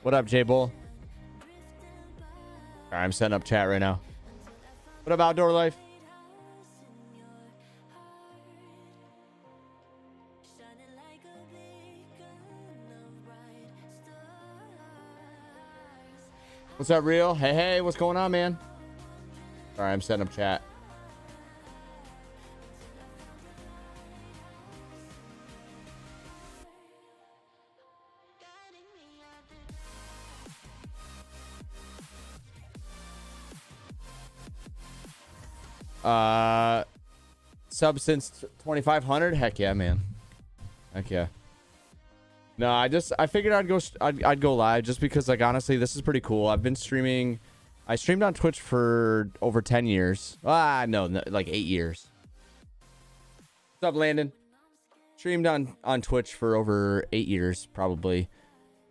What up, J-Bull? All right, I'm setting up chat right now. What up, Outdoor Life? What's up, Real? Hey, hey, what's going on, man? All right, I'm setting up chat. Sub since 2500. Heck yeah, man. Heck yeah. No, I figured I'd go live just because, like, honestly, this is pretty cool. I've been streaming. I streamed on Twitch for over 10 years. No, like 8 years. What's up, Landon? Streamed on Twitch for over 8 years, probably.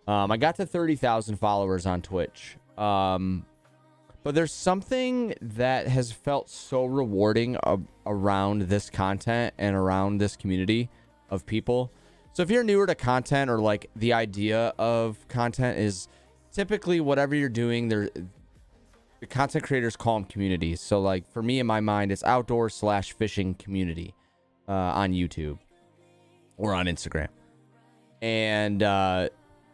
I got to 30,000 followers on Twitch. But there's something that has felt so rewarding around this content and around this community of people. So if you're newer to content, or like the idea of content is typically whatever you're doing, the content creators call them communities. So like for me, in my mind, it's outdoor/fishing community on YouTube or on Instagram. And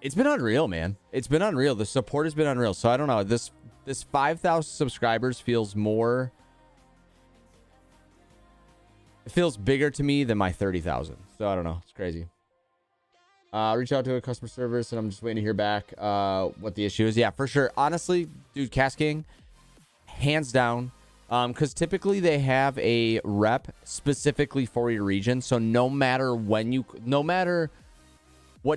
it's been unreal, man. It's been unreal. The support has been unreal. So I don't know, this 5,000 subscribers feels more, it feels bigger to me than my 30,000. So I don't know. It's crazy. Reach out to a customer service and I'm just waiting to hear back what the issue is. Yeah, for sure. Honestly, dude, Cast King, hands down. Because typically they have a rep specifically for your region. So no matter what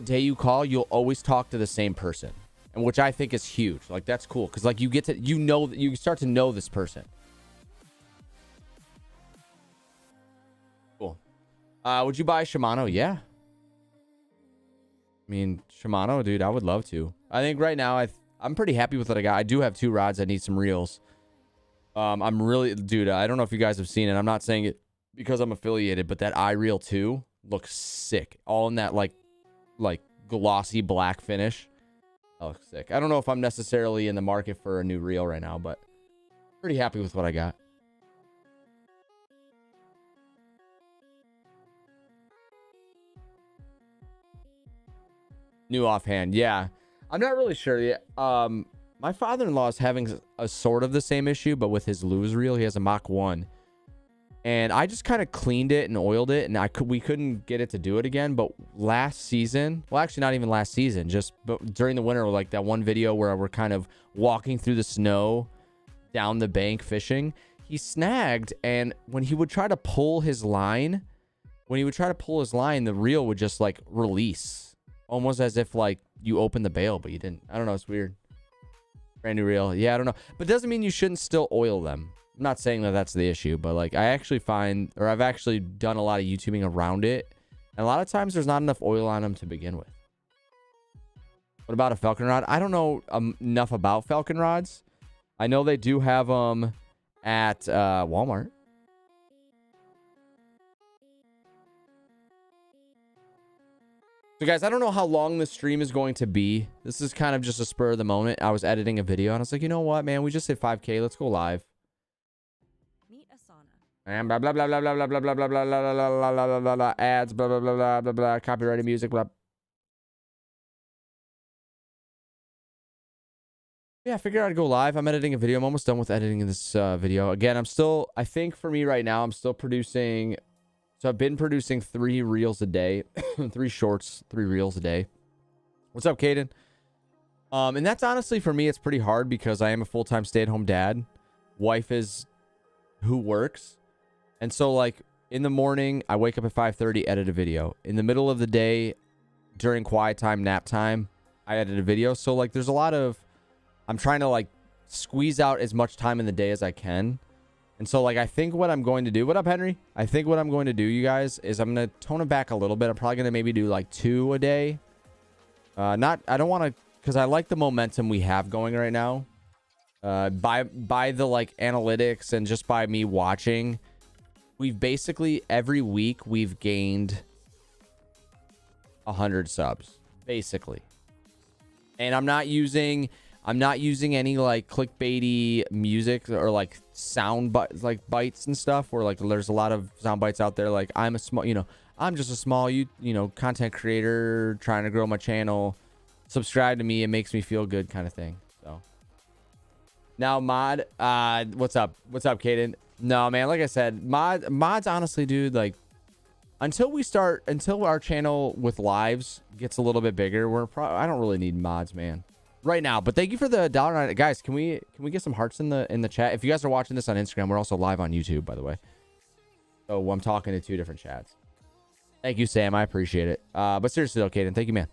day you call, you'll always talk to the same person. And which I think is huge. Like, that's cool. Because, like, you start to know this person. Cool. Would you buy Shimano? Yeah. I mean, Shimano, dude, I would love to. I think right now, I'm pretty happy with what I got. I do have 2 rods. I need some reels. I'm really, dude, I don't know if you guys have seen it. I'm not saying it because I'm affiliated, but that iReel 2 looks sick. All in that, like glossy black finish. Oh, sick. I don't know if I'm necessarily in the market for a new reel right now, but pretty happy with what I got. New offhand. Yeah. I'm not really sure yet. My father-in-law is having a sort of the same issue, but with his lose reel. He has a Mach 1. And I just kind of cleaned it and oiled it, and we couldn't get it to do it again. But last season, well, actually not even last season, but during the winter, like that one video where we're kind of walking through the snow down the bank fishing, he snagged, and when he would try to pull his line, the reel would just like release, almost as if like you opened the bail, but you didn't. I don't know. It's weird. Brand new reel. Yeah, I don't know. But it doesn't mean you shouldn't still oil them. I'm not saying that that's the issue, but like I've actually done a lot of YouTubing around it, and a lot of times there's not enough oil on them to begin with. What about a Falcon rod? I don't know enough about Falcon rods. I know they do have them at Walmart. So guys, I don't know how long this stream is going to be. This is kind of just a spur of the moment. I was editing a video and I was like, you know what, man? We just hit 5K. Let's go live. And blah blah blah blah blah blah blah blah blah blah blah blah blah blah blah ads blah blah blah blah blah blah copyrighted music blah. Yeah, I figured I'd go live. I'm editing a video. I'm almost done with editing this video. Again, I think for me right now, I'm still producing. So I've been producing 3 reels a day, 3 shorts, 3 reels a day. What's up, Caden? And that's honestly for me, it's pretty hard because I am a full-time stay-at-home dad. Wife is who works. And so, like, in the morning, I wake up at 5:30, edit a video. In the middle of the day, during quiet time, nap time, I edit a video. So, like, there's a lot of... I'm trying to, like, squeeze out as much time in the day as I can. And so, like, I think what I'm going to do... What up, Henry? I think what I'm going to do, you guys, is I'm going to tone it back a little bit. I'm probably going to maybe do, like, 2 a day. I don't want to... Because I like the momentum we have going right now. By the, like, analytics and just by me watching... We've basically, every week, we've gained 100 subs. Basically. And I'm not using any like clickbaity music or like bites and stuff, where like there's a lot of sound bites out there. Like I'm just a small content creator trying to grow my channel. Subscribe to me, it makes me feel good kind of thing. So now mod, what's up, Kaden? No, man, like I said, mods honestly, dude, like until our channel with lives gets a little bit bigger, I don't really need mods, man, right now. But thank you for the $1.09, guys. Can we get some hearts in the chat? If you guys are watching this on Instagram, we're also live on YouTube, by the way. So I'm talking to 2 different chats. Thank you, Sam, I appreciate it. But seriously though, Kaden, thank you, man.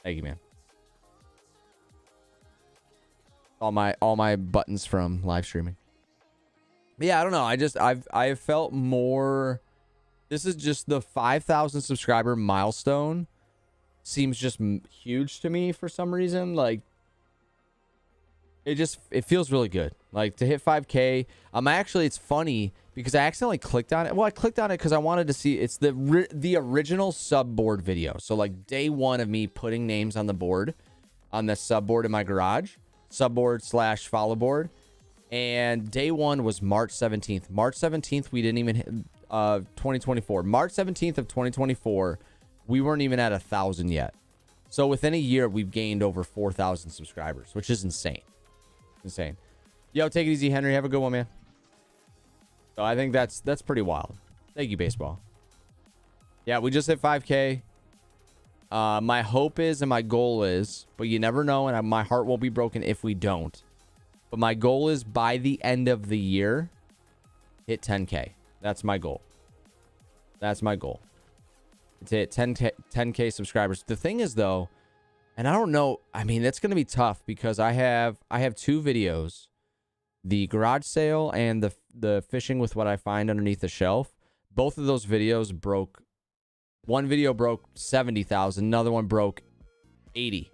Thank you, man. All my buttons from live streaming. But yeah, I don't know. I've felt more. This is just the 5,000 subscriber milestone. Seems just huge to me for some reason. Like it feels really good. Like to hit 5K. It's funny because I accidentally clicked on it. Well, I clicked on it because I wanted to see. It's the original sub board video. So like day 1 of me putting names on the board, on the sub board in my garage, sub board / follow board. And day 1 was March 17th. March 17th, we didn't even hit 2024. March 17th of 2024, we weren't even at 1,000 yet. So within a year, we've gained over 4,000 subscribers, which is insane. Insane. Yo, take it easy, Henry. Have a good one, man. So I think that's pretty wild. Thank you, baseball. Yeah, we just hit 5K. My hope is and my goal is, but you never know, and my heart won't be broken if we don't. But my goal is by the end of the year, hit 10K. That's my goal. That's my goal. To hit 10K subscribers. The thing is, though, and I don't know, I mean, that's going to be tough because I have 2 videos. The garage sale and the fishing with what I find underneath the shelf. Both of those videos broke. One video broke 70,000. Another one broke 80.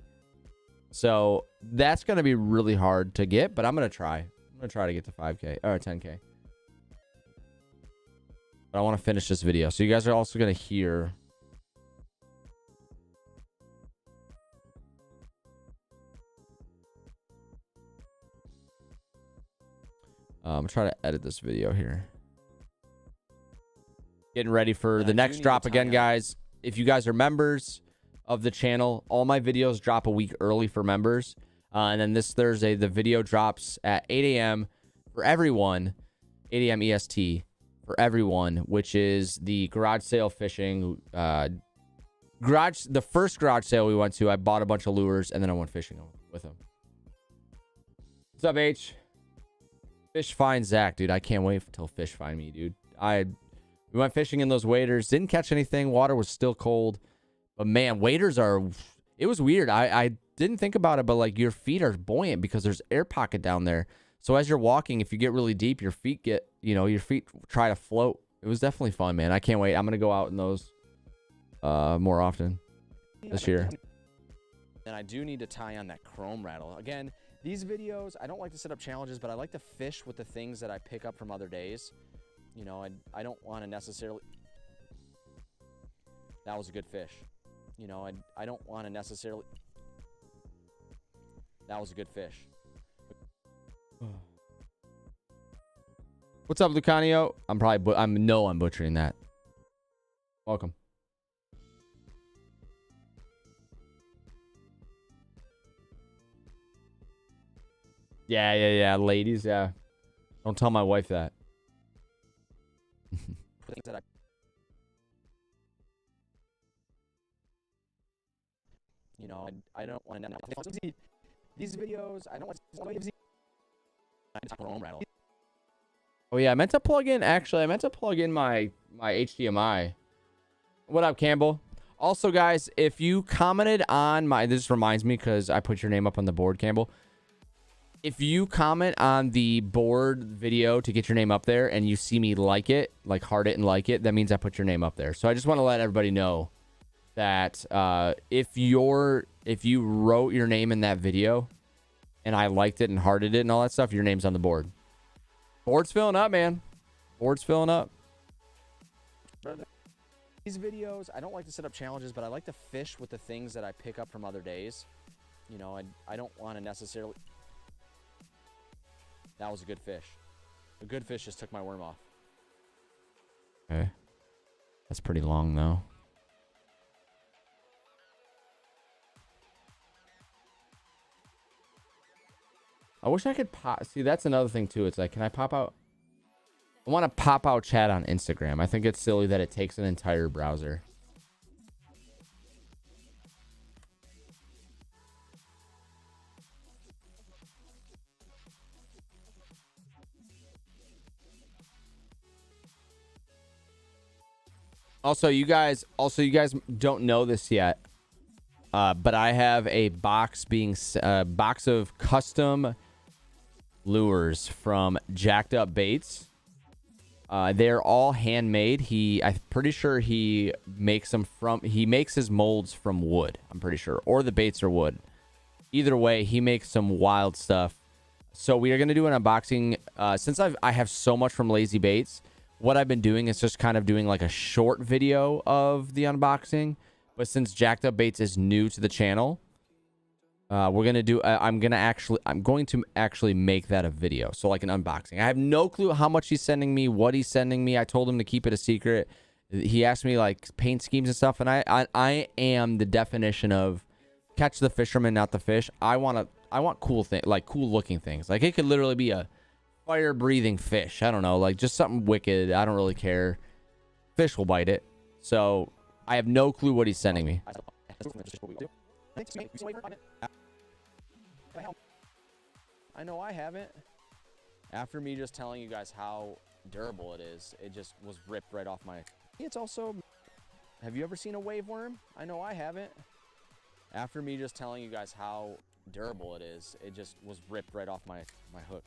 So that's going to be really hard to get, but I'm going to try. I'm going to try to get to 5K or 10K. But I want to finish this video. So you guys are also going to hear. I'm trying to edit this video here. Getting ready for the next drop again, guys. If you guys are members of the channel, all my videos drop a week early for members. And then this Thursday, the video drops at 8 a.m. for everyone, 8 a.m. EST for everyone, which is the garage sale fishing. The first garage sale we went to, I bought a bunch of lures and then I went fishing with them. What's up, H? Fish find Zach, dude. I can't wait till fish find me, dude. We went fishing in those waders. Didn't catch anything. Water was still cold. But man, waders are... It was weird. I didn't think about it, but like your feet are buoyant because there's air pocket down there. So as you're walking, if you get really deep, your feet try to float. It was definitely fun, man. I can't wait. I'm going to go out in those more often this year. And I do need to tie on that chrome rattle. Again, these videos, I don't like to set up challenges, but I like to fish with the things that I pick up from other days. You know, I don't want to necessarily... That was a good fish. You know, I don't want to necessarily... That was a good fish. What's up, Lucanio? I'm butchering that. Welcome. Yeah, ladies, yeah. Don't tell my wife that. You know, I don't want to... These videos, I don't want to... Oh yeah, I meant to plug in my HDMI. What up, Campbell? Also, guys, if you commented on this reminds me because I put your name up on the board, Campbell. If you comment on the board video to get your name up there and you see me like it, like heart it and like it, that means I put your name up there. So I just want to let everybody know that if you wrote your name in that video and I liked it and hearted it and all that stuff, your name's on the board. Board's filling up, man. Board's filling up. these videos, I don't like to set up challenges, but I like to fish with the things that I pick up from other days. You know, I don't want to necessarily... That was a good fish. A good fish just took my worm off. Okay. That's pretty long, though. I wish I could pop... See, that's another thing, too. It's like, can I pop out... I want to pop out chat on Instagram. I think it's silly that it takes an entire browser. Also, you guys don't know this yet, but I have a box box of custom lures from Jacked Up Baits. They're all handmade. I'm pretty sure he makes his molds from wood. I'm pretty sure, or the baits are wood. Either way, he makes some wild stuff. So we are gonna do an unboxing. Since I have so much from Lazy Baits, what I've been doing is just kind of doing like a short video of the unboxing. But since Jacked Up Baits is new to the channel, we're gonna do. I'm going to actually make that a video, so like an unboxing. I have no clue how much he's sending me, what he's sending me. I told him to keep it a secret. He asked me like paint schemes and stuff, and I am the definition of catch the fisherman, not the fish. I want cool things, like cool looking things. Like it could literally be a fire breathing fish. I don't know, like just something wicked. I don't really care. Fish will bite it. So I have no clue what he's sending me. I know I haven't. After me just telling you guys how durable it is, it just was ripped right off my... It's also... Have you ever seen a wave worm? I know I haven't. After me just telling you guys how durable it is, it just was ripped right off my hook.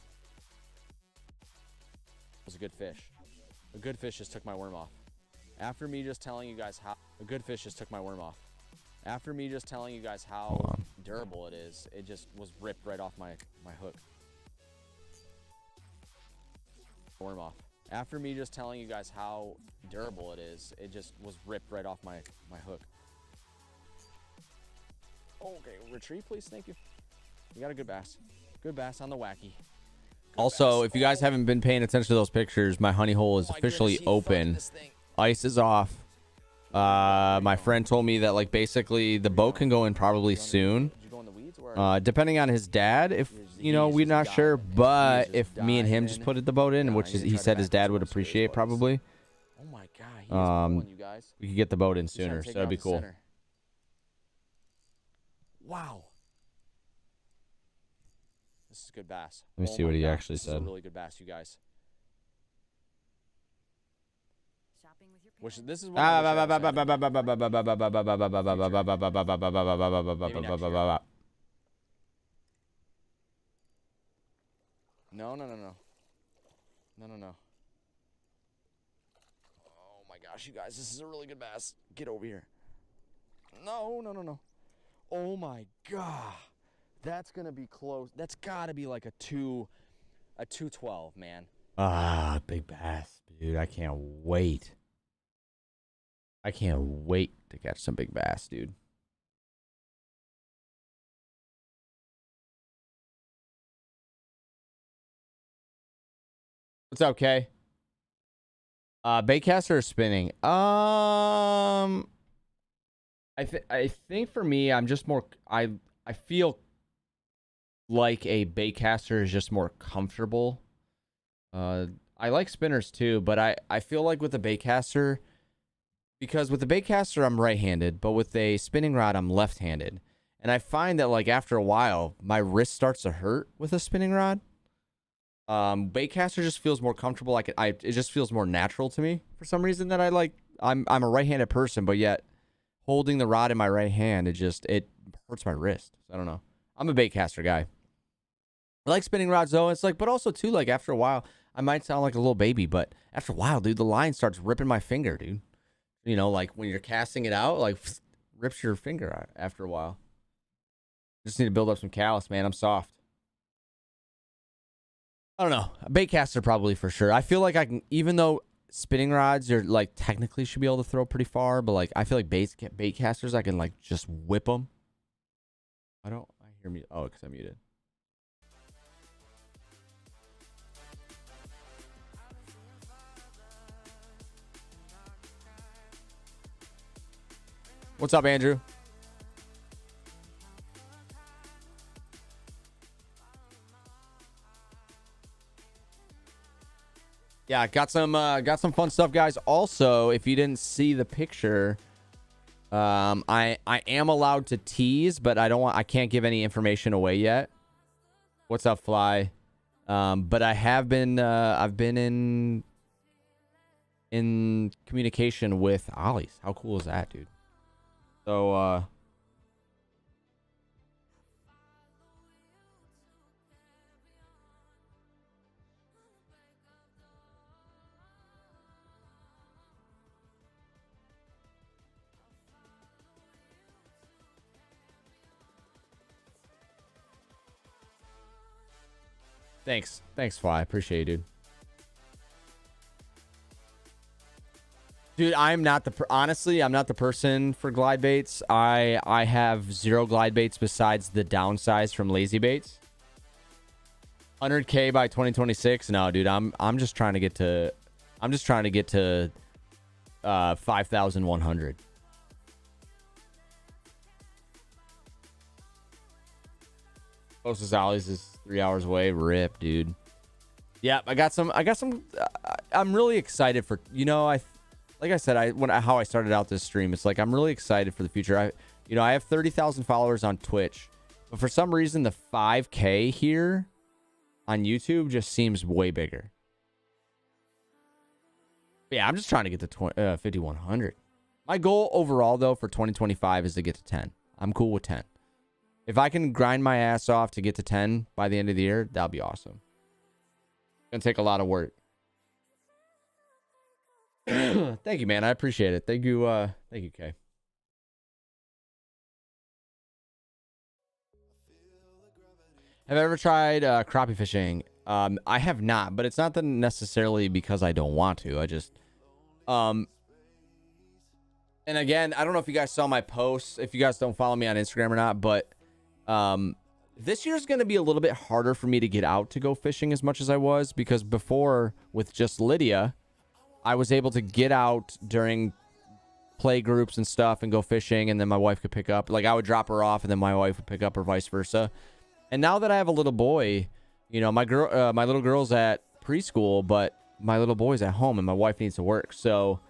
It was a good fish. A good fish just took my worm off. After me just telling you guys how... A good fish just took my worm off. After me just telling you guys how durable it is, it just was ripped right off my hook. Worm off. After me just telling you guys how durable it is, it just was ripped right off my hook. Okay, retrieve please, thank you. You got a good bass. Good bass on the wacky. Also, if you guys haven't been paying attention to those pictures, my honey hole is officially open. Ice is off. My friend told me that like basically the boat can go in probably soon. Depending on his dad, if you know, we're not sure, but if me and him just put the boat in, which he said his dad would appreciate probably. Oh my god, he is pulling, you guys. We could get the boat in sooner, so that'd be cool. Wow. This is good bass. Let me see what he actually said. This is a really good bass, you guys. Which this is what No. Oh my gosh, you guys, this is a really good bass. Get over here. No. Oh my god. That's gonna be close. That's gotta be like a 212, man. Ah, big bass, dude. I can't wait. I can't wait to catch some big bass, dude. What's up, Kay? Baitcaster or spinning? I think for me, I'm just more. I feel like a baitcaster is just more comfortable. I like spinners too, but I feel like with a baitcaster, because with the baitcaster I'm right-handed, but with a spinning rod I'm left-handed, and I find that like after a while my wrist starts to hurt with a spinning rod. Baitcaster just feels more comfortable. It just feels more natural to me for some reason that I like. I'm a right-handed person, but yet holding the rod in my right hand, it hurts my wrist. I don't know. I'm a baitcaster guy. I like spinning rods though. It's like, but also too, like after a while, I might sound like a little baby, but after a while, dude, the line starts ripping my finger, dude. You know, like when you're casting it out, like rips your finger out after a while. Just need to build up some callus, man. I'm soft. I don't know. A baitcaster probably for sure. I feel like I can, even though spinning rods, you're like technically should be able to throw pretty far, but like I feel like bait casters, I can like just whip them. I hear me. Oh, because I'm muted. What's up, Andrew? Yeah, got some fun stuff, guys. Also, if you didn't see the picture, I am allowed to tease, but I can't give any information away yet. What's up, Fly? But I've been in communication with Ollie's. How cool is that, dude? So thanks, Fly. Appreciate you, dude. Dude, I'm not honestly, I'm not the person for glide baits. I have 0 glide baits besides the downsize from Lazy Baits. 100K by 2026. No, dude, I'm just trying to get to 5,100. Closest Ollie's is 3 hours away. Rip, dude. Yeah, I got some. I'm really excited for, like I said, how I started out this stream. It's like I'm really excited for the future. I have 30,000 followers on Twitch, but for some reason the 5K here on YouTube just seems way bigger. But yeah, I'm just trying to get to 5,100. My goal overall though for 2025 is to get to 10. I'm cool with 10. If I can grind my ass off to get to 10 by the end of the year, that'll be awesome. Gonna take a lot of work. Thank you, man. I appreciate it. Thank you, Kay. Have I ever tried crappie fishing? I have not, but it's not necessarily because I don't want to. I just, and again, I don't know if you guys saw my posts, if you guys don't follow me on Instagram or not, but this year's going to be a little bit harder for me to get out to go fishing as much as I was, because before with just Lydia, I was able to get out during play groups and stuff and go fishing, and then my wife could pick up. Like I would drop her off and then my wife would pick up, or vice versa. And now that I have a little boy, my little girl's at preschool, but my little boy's at home and my wife needs to work. So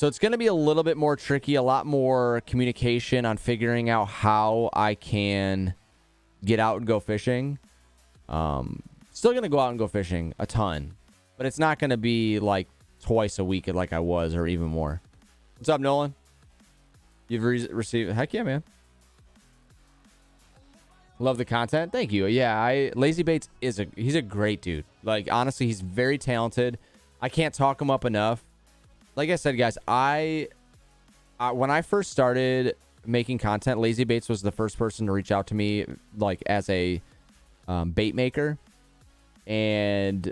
it's going to be a little bit more tricky, a lot more communication on figuring out how I can get out and go fishing. Still going to go out and go fishing a ton, but it's not going to be like twice a week like I was, or even more. What's up, Nolan? You've received... Heck yeah, man. Love the content. Thank you. Yeah, Lazy Baits he's a great dude. Like, honestly, he's very talented. I can't talk him up enough. Like I said, guys, when I first started making content, Lazy Baits was the first person to reach out to me, like, as a bait maker. And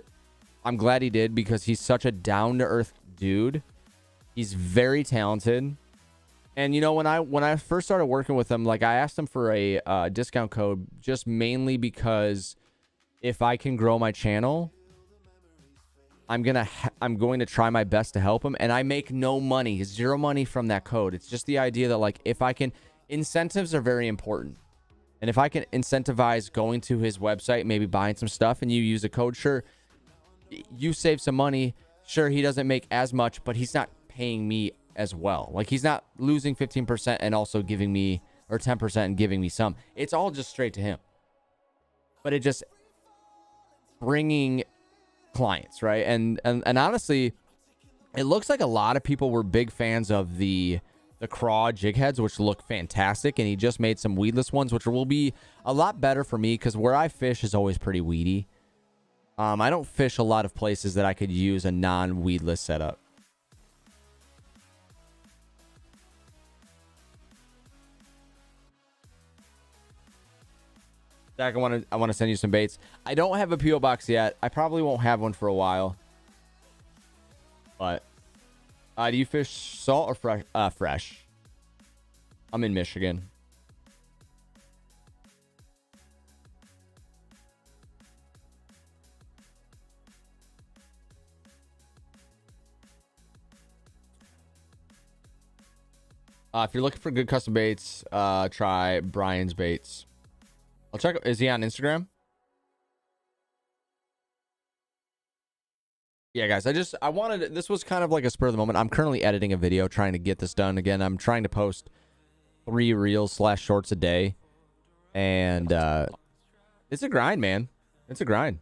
I'm glad he did, because he's such a down-to-earth dude. He's very talented. And, when I first started working with him, like, I asked him for a discount code just mainly because if I can grow my channel, I'm going to try my best to help him. And I make no money, 0 money from that code. It's just the idea that, like, if I can... Incentives are very important. And if I can incentivize going to his website, maybe buying some stuff, and you use a code, sure, you save some money. Sure, he doesn't make as much, but he's not paying me as well. Like, he's not losing 15% and also giving me, or 10% and giving me some. It's all just straight to him. But it just bringing clients, right? And honestly, it looks like a lot of people were big fans of the craw jig heads, which look fantastic, and he just made some weedless ones, which will be a lot better for me, because where I fish is always pretty weedy. I don't fish a lot of places that I could use a non-weedless setup. Zach, I want to send you some baits. I don't have a PO box yet. I probably won't have one for a while. But do you fish salt or fresh? Fresh. I'm in Michigan. If you're looking for good custom baits, try Brian's Baits. I'll check. Is he on Instagram? Yeah, guys. I wanted. This was kind of like a spur of the moment. I'm currently editing a video, trying to get this done. Again, I'm trying to post 3 reels / shorts a day, and it's a grind, man. It's a grind.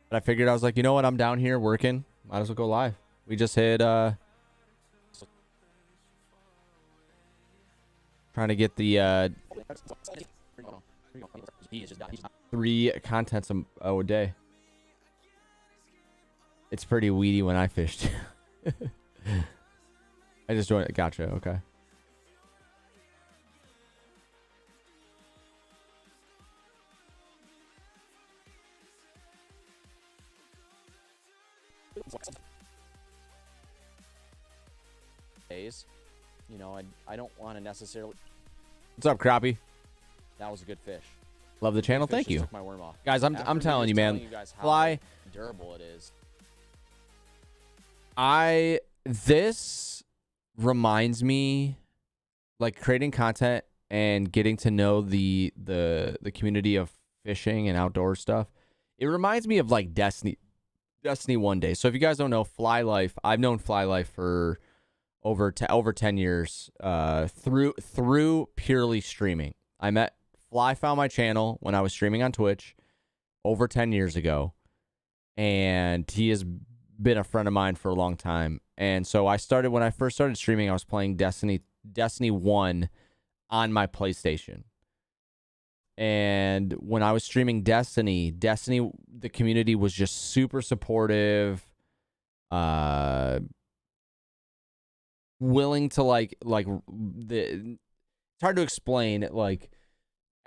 But I figured, I was like, you know what? I'm down here working. Might as well go live. We just hit trying to get the 3 contents a day. It's pretty weedy when I fished. I just joined it. Gotcha. Okay. Days, you know, I don't want to necessarily. What's up, Crappie? That was a good fish. Love the channel. Fish Thank just you, took my worm off. guys. I'm telling you, man. Guys how Fly. Durable it is. This reminds me, like, creating content and getting to know the community of fishing and outdoor stuff. It reminds me of like Destiny 1 Day. So if you guys don't know Fly Life, I've known Fly Life for over 10 years through purely streaming. I met Fly, found my channel when I was streaming on Twitch over 10 years ago, and he has been a friend of mine for a long time. And so when I first started streaming, I was playing Destiny 1 on my PlayStation. And when I was streaming Destiny, the community was just super supportive, willing to it's hard to explain. Like,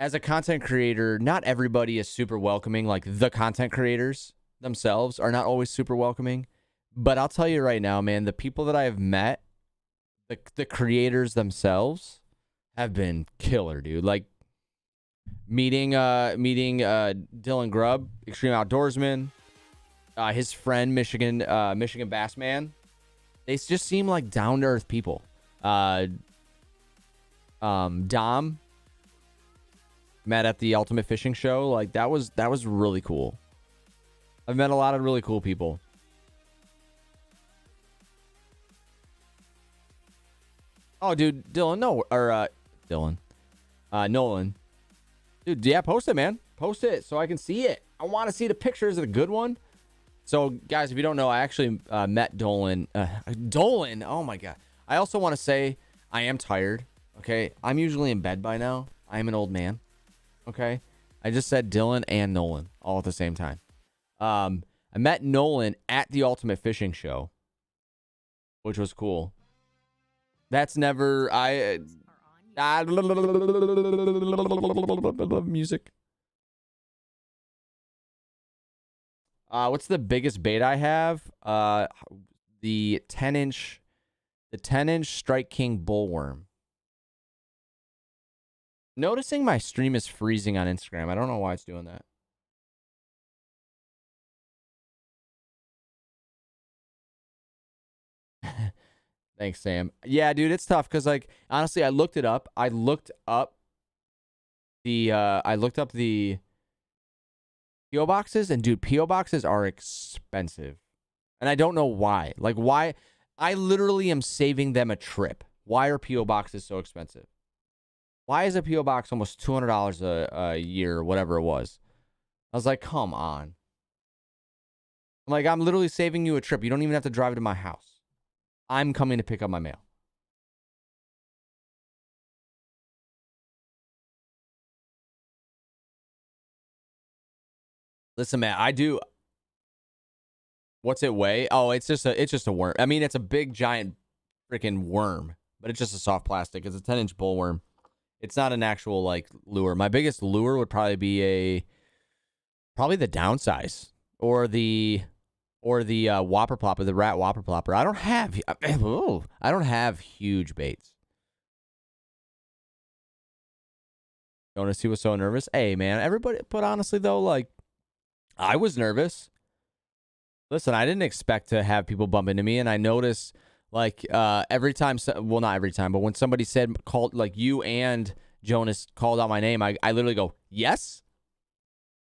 as a content creator, not everybody is super welcoming. Like, the content creators themselves are not always super welcoming. But I'll tell you right now, man, the people that I have met, the creators themselves have been killer, dude. Like, meeting Dylan Grubb, Extreme Outdoorsman, his friend Michigan Bassman. They just seem like down to earth people. Dom met at the Ultimate Fishing Show. Like, that was really cool. I've met a lot of really cool people. Oh, dude, Nolan. Dude, yeah, post it, man. Post it so I can see it. I want to see the pictures of the good one. So, guys, if you don't know, I actually met Dolan. Dolan, oh my God. I also want to say I am tired, okay? I'm usually in bed by now. I am an old man, okay? I just said Dylan and Nolan all at the same time. I met Nolan at the Ultimate Fishing Show, which was cool. That's never... music. What's the biggest bait I have? The 10-inch Strike King bullworm. Noticing my stream is freezing on Instagram. I don't know why it's doing that. Thanks, Sam. Yeah, dude, it's tough because, like, honestly, I looked it up. I looked up the PO boxes, and dude, PO boxes are expensive, and I don't know why. Like, why? I literally am saving them a trip. Why are PO boxes so expensive? Why is a PO box almost $200 a year, or whatever it was? I was like, come on. Like, I'm literally saving you a trip. You don't even have to drive to my house. I'm coming to pick up my mail. Listen, man, I do. What's it weigh? Oh, it's just a worm. I mean, it's a big, giant, freaking worm, but it's just a soft plastic. It's a 10-inch bullworm. It's not an actual, like, lure. My biggest lure would probably be probably the downsize or the or the whopper plopper, the rat whopper plopper. I don't have huge baits. Jonas, he was so nervous. Hey, man, everybody. But honestly, though, like, I was nervous. Listen, I didn't expect to have people bump into me, and I noticed, like, every time. Well, not every time, but when somebody called, like, you and Jonas called out my name, I literally go, yes,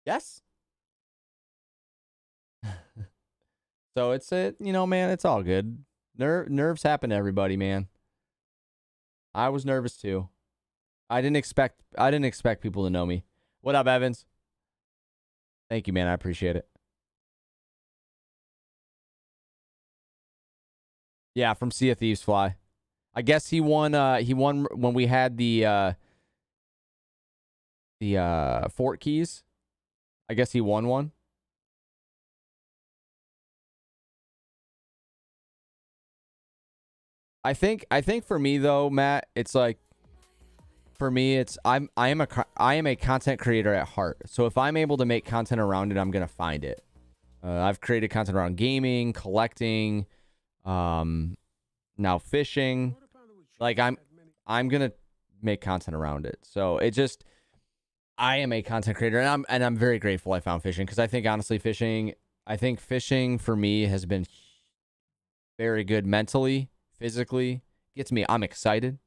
yes. So it's man, it's all good. Nerves happen to everybody, man. I was nervous too. I didn't expect people to know me. What up, Evans? Thank you, man. I appreciate it. Yeah, from Sea of Thieves Fly. I guess he won when we had the Fort Keys. I guess he won one. I think for me though, Matt, it's like, for me, it's I am a content creator at heart. So if I'm able to make content around it, I'm gonna find it. I've created content around gaming, collecting, now fishing. Like I'm gonna make content around it. So it just, I am a content creator, and I'm very grateful I found fishing, because I think honestly fishing for me has been very good mentally, physically. I'm excited.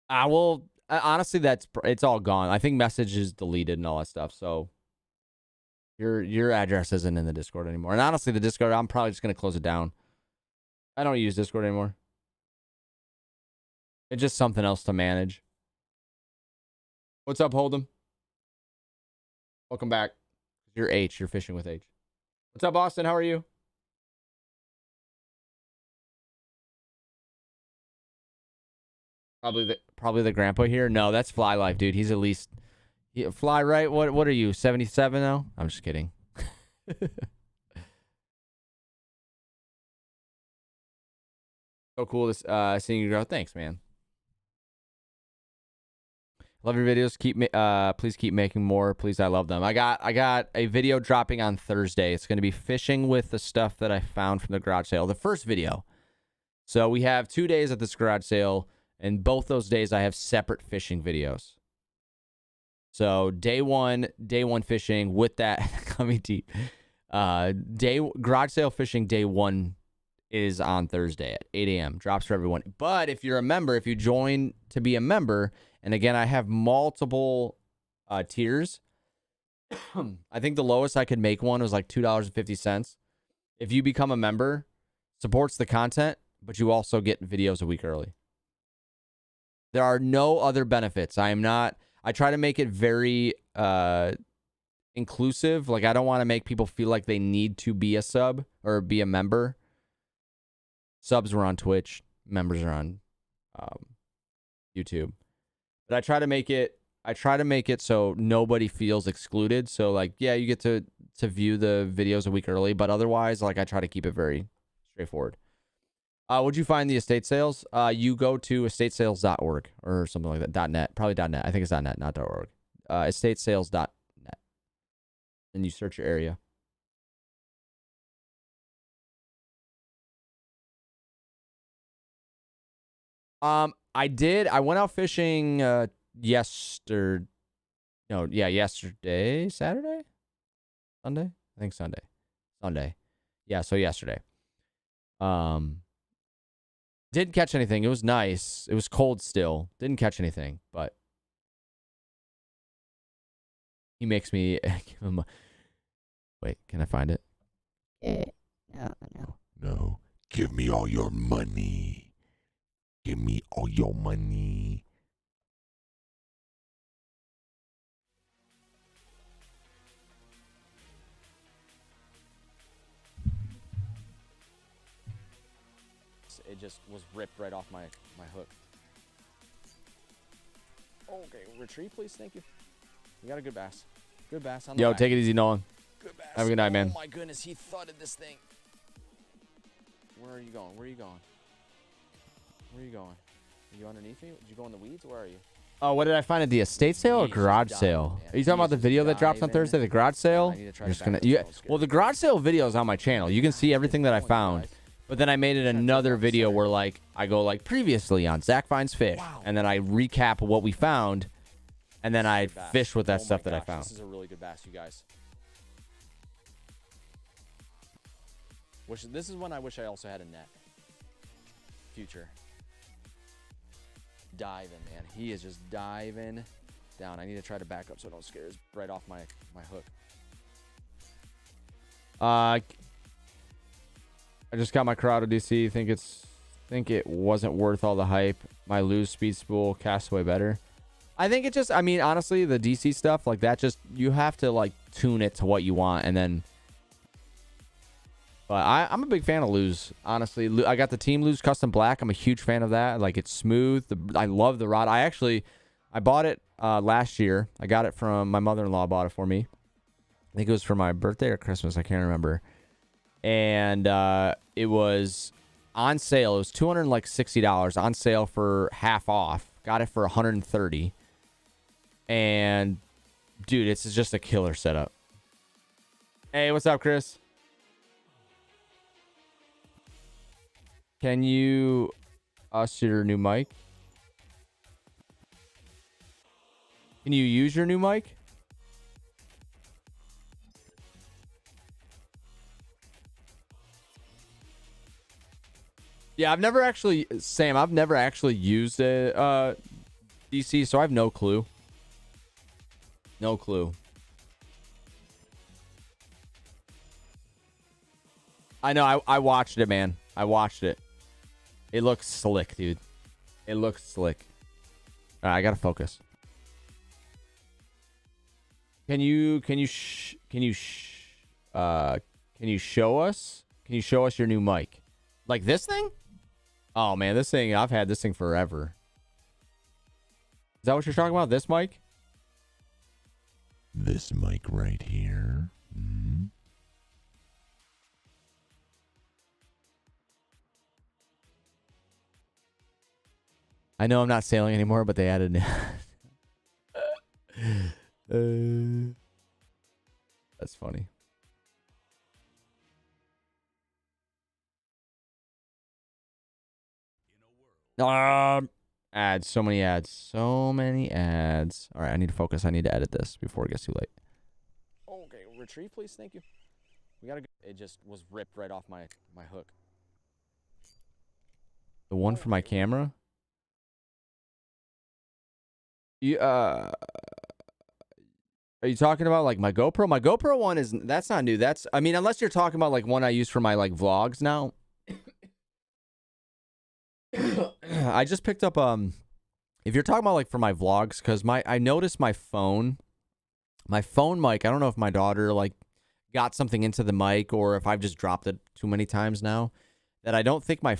I will honestly, it's all gone. I think message is deleted and all that stuff. So your address isn't in the Discord anymore. And honestly, the Discord, I'm probably just gonna close it down. I don't use Discord anymore. It's just something else to manage. What's up, Hold'em? Welcome back. You're H. You're fishing with H. What's up, Austin? How are you? Probably the grandpa here. No, that's Fly Life, dude. He's at least Fly, right? What are you? 77 now? I'm just kidding. So cool to seeing you grow. Thanks, man. Love your videos. Please keep making more. Please, I love them. I got a video dropping on Thursday. It's going to be fishing with the stuff that I found from the garage sale. The first video. So we have 2 days at this garage sale, and both those days I have separate fishing videos. So day one fishing with that coming deep. Garage sale fishing day 1 is on Thursday at 8 a.m. Drops for everyone. But if you're a member, if you join to be a member, and again, I have multiple tiers. I think the lowest I could make one was like $2.50. If you become a member, supports the content, but you also get videos a week early. There are no other benefits. I try to make it very inclusive. Like, I don't want to make people feel like they need to be a sub or be a member. Subs were on Twitch. Members are on YouTube. But I try to make it so nobody feels excluded. So, like, yeah, you get to view the videos a week early, but otherwise, like, I try to keep it very straightforward. Would you find the estate sales? You go to estatesales.org or something like that. .net, probably .net. I think it's .net, not .org. Estatesales.net. And you search your area. I did. I went out fishing yesterday. Saturday? Sunday? I think Sunday. Yeah, so yesterday. Didn't catch anything. It was nice. It was cold still. Didn't catch anything, but he makes me give him wait, can I find it? No. Give me all your money. Give me all your money. It just was ripped right off my hook. Okay, retrieve, please. Thank you. You got a good bass. Good bass on the back. Take it easy, Nolan. Good bass. Have a good night, man. Oh my goodness, he thudded this thing. Where are you going? Are you underneath me? Did you go in the weeds? Where are you? Oh, what did I find at the estate sale or He's garage just sale? diving, man. Are you talking about He's the just video that dropped on diving. Thursday, the garage sale? I need to try You're to just back gonna, up you, so I'm scared. well, the garage sale video is on my channel. You can see everything that I Going, found. guys. But then I made it another video where like I go like previously on Zach Finds Fish, and then I recap what we found, and then I Bass. fish with that Oh my stuff that I gosh, found. This is a really good bass, you guys. This is one I wish I also had a net. Future. Diving, man. He is just diving down. I need to try to back up so I don't scare his right off my hook. I just got my Corrado DC. Think it wasn't worth all the hype. My Lose Speed Spool Castaway better. I think it just, I mean, honestly, the DC stuff like that, just you have to like tune it to what you want, and then. But I'm a big fan of Lose. Honestly, I got the Team Lose Custom Black. I'm a huge fan of that. Like it's smooth. I love the rod. I bought it last year. I got it from my mother-in-law. Bought it for me. I think it was for my birthday or Christmas. I can't remember. And it was on sale. It was $260 on sale for half off. Got it for $130. And dude, it's just a killer setup. Hey, what's up, Chris? Can you us your new mic? Can you use your new mic? Yeah, I've never actually used a DC, so I have no clue. No clue. I know, I watched it, man. I watched it. It looks slick, dude. It looks slick. All right, I gotta focus. Can you show us your new mic? Like this thing? Oh man, this thing, I've had this thing forever. Is that what you're talking about? This mic? This mic right here. I know I'm not sailing anymore, but they added that's funny. Ads, so many ads. All right, I need to focus. I need to edit this before it gets too late. Okay, retrieve, please. Thank you. We gotta go. It just was ripped right off my hook. The one for my camera? Are you talking about like my GoPro? My GoPro one that's not new. I mean, unless you're talking about like one I use for my like vlogs now. I just picked up if you're talking about like for my vlogs, because I noticed my phone mic, I don't know if my daughter like got something into the mic or if I've just dropped it too many times now, that I don't think my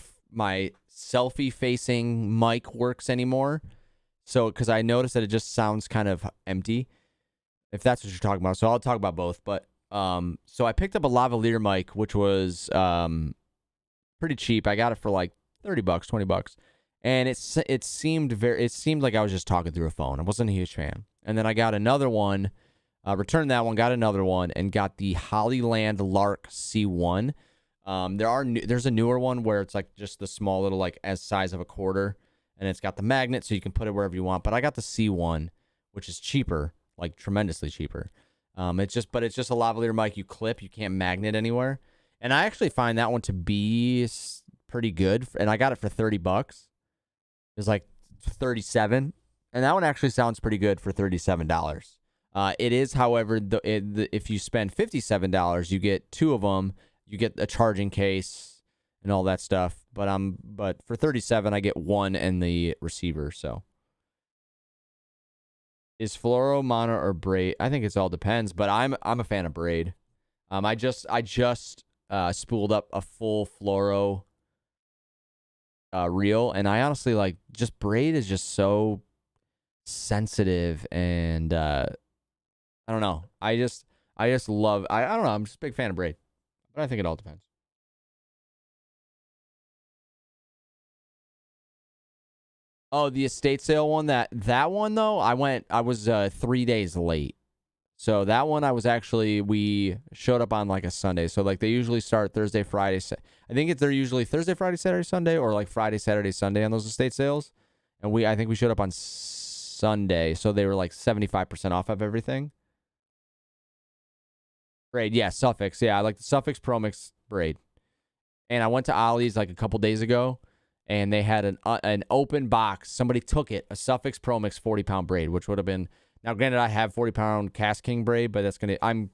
selfie facing mic works anymore. So, because I noticed that it just sounds kind of empty, if that's what you're talking about. So I'll talk about both. But so I picked up a lavalier mic, which was pretty cheap. I got it for like $30, $20, and it seemed like I was just talking through a phone. I wasn't a huge fan. And then I got another one, returned that one, got another one, and got the Hollyland Lark C1. There's a newer one where it's like just the small little like as size of a quarter. And it's got the magnet, so you can put it wherever you want. But I got the C1, which is cheaper, like tremendously cheaper. It's just a lavalier mic you clip. You can't magnet anywhere. And I actually find that one to be pretty good. And I got it for $30. It's like 37, and that one actually sounds pretty good for $37. It is, however, if you spend $57, you get two of them. You get a charging case and all that stuff. But for 37, I get one and the receiver. So is fluoro, mono, or braid? I think it all depends. But I'm a fan of braid. I just spooled up a full fluoro reel, and I honestly like just braid is just so sensitive, and I don't know. I just love. I don't know. I'm just a big fan of braid, but I think it all depends. Oh, the estate sale one. That one though, I was 3 days late. So that one we showed up on like a Sunday. So like they usually start Thursday, Friday. I think they're usually Thursday, Friday, Saturday, Sunday, or like Friday, Saturday, Sunday on those estate sales. And I think we showed up on Sunday, so they were like 75% off of everything. Braid, yeah, Suffix, yeah, I like the Suffix Pro Mix braid. And I went to Ollie's like a couple days ago, and they had an open box. Somebody took it, a Suffix Pro Mix 40-pound braid, which would have been. Now, granted, I have 40-pound Cast King braid, but I'm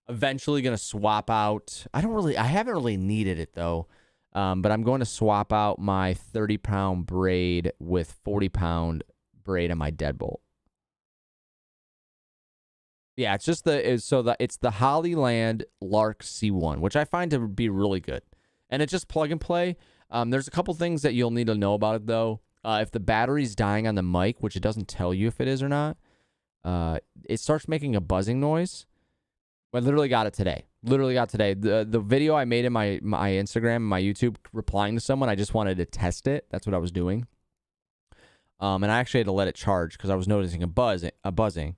eventually gonna swap out. I haven't really needed it though, but I'm going to swap out my 30-pound braid with 40-pound braid on my deadbolt. Yeah, it's just it's the Hollyland Lark C1, which I find to be really good, and it's just plug and play. There's a couple things that you'll need to know about it though. If the battery's dying on the mic, which it doesn't tell you if it is or not, it starts making a buzzing noise. I literally got it today. The video I made in my Instagram, my YouTube, replying to someone, I just wanted to test it. That's what I was doing. And I actually had to let it charge because I was noticing a buzzing.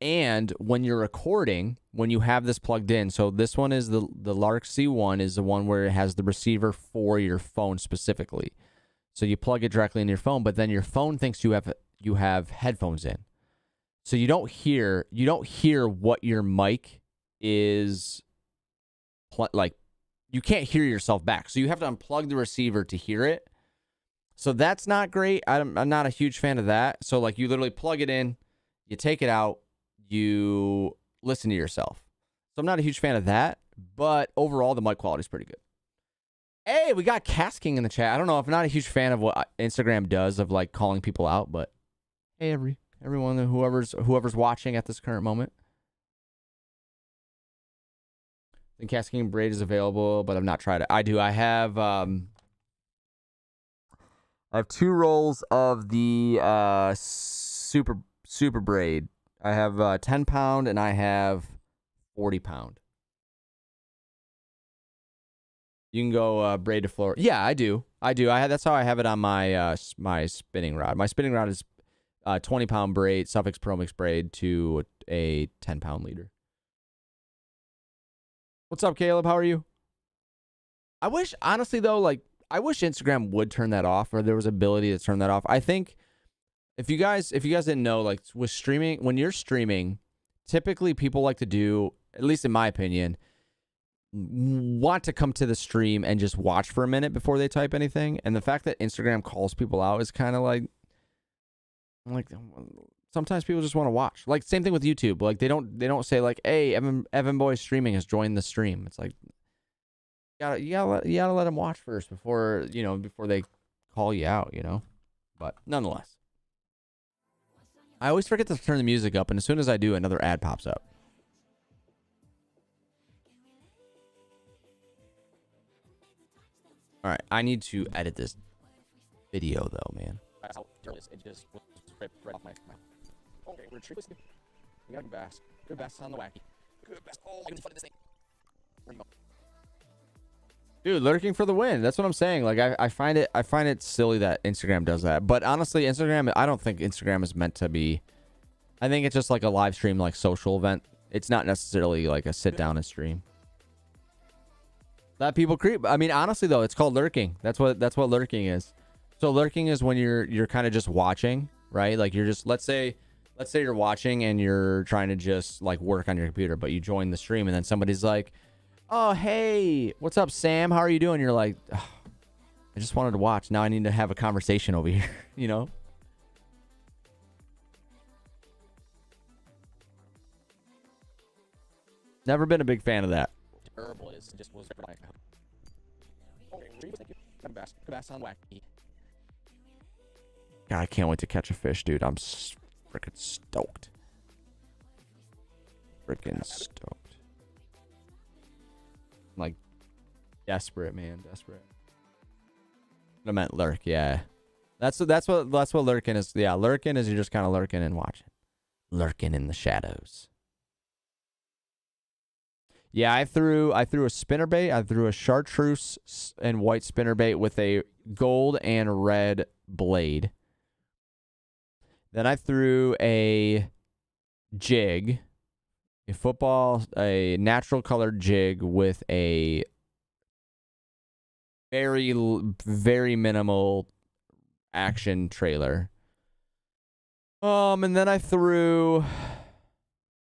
And when you're recording, when you have this plugged in, so this one is the Lark C1 is the one where it has the receiver for your phone specifically. So you plug it directly in your phone, but then your phone thinks you have headphones in. So you don't hear what your mic is like. You can't hear yourself back. So you have to unplug the receiver to hear it. So that's not great. I'm not a huge fan of that. So like you literally plug it in, you take it out, you listen to yourself. So I'm not a huge fan of that, but overall the mic quality is pretty good. Hey, we got Cast King in the chat. I don't know. I'm not a huge fan of what Instagram does of like calling people out, but hey, everyone, whoever's watching at this current moment. The Cast King braid is available, but I've not tried it. I have 2 rolls of the super braid. I have 10-pound and I have 40-pound. You can go braid to floor. Yeah, I do. That's how I have it on my my spinning rod. My spinning rod is 20-pound braid, Suffix Pro Mix braid to a 10-pound leader. What's up, Caleb? How are you? I wish, honestly though, I wish Instagram would turn that off, or there was ability to turn that off. I think if you guys didn't know, like with streaming, when you're streaming, typically people like to do, at least in my opinion, want to come to the stream and just watch for a minute before they type anything. And the fact that Instagram calls people out is kind of like sometimes people just want to watch. Like same thing with YouTube. Like they don't say like, hey, Evan Boy streaming has joined the stream. It's like you gotta let them watch first before they call you out, But nonetheless, I always forget to turn the music up, and as soon as I do, another ad pops up. All right, I need to edit this video though, man. It just was ripped right off my. Okay, we're tree. We got good bass. Good bass on the wacky. Good bass. Oh, I can flood this thing. Where'd you go? Dude, lurking for the win. That's what I'm saying. Like I find it silly that Instagram does that. But honestly, I don't think Instagram is meant to be. I think it's just like a live stream, like social event. It's not necessarily like a sit down and stream. Let people creep. I mean, honestly though, it's called lurking. That's what lurking is. So lurking is when you're kind of just watching, right? Like you're just let's say you're watching and you're trying to just like work on your computer, but you join the stream and then somebody's like, "Oh, hey, what's up, Sam? How are you doing?" You're like, oh, "I just wanted to watch. Now I need to have a conversation over here," Never been a big fan of that. Terrible is just was right. Okay, thank you. Good bass on wacky. God, I can't wait to catch a fish, dude. I'm freaking stoked. Freaking stoked. I'm like desperate, man, desperate. I meant lurk, yeah. That's what lurking is. Yeah, lurking is you're just kind of lurking and watching, lurking in the shadows. Yeah, I threw a spinnerbait. I threw a chartreuse and white spinnerbait with a gold and red blade. Then I threw a jig, a natural colored jig with a very minimal action trailer. And then I threw,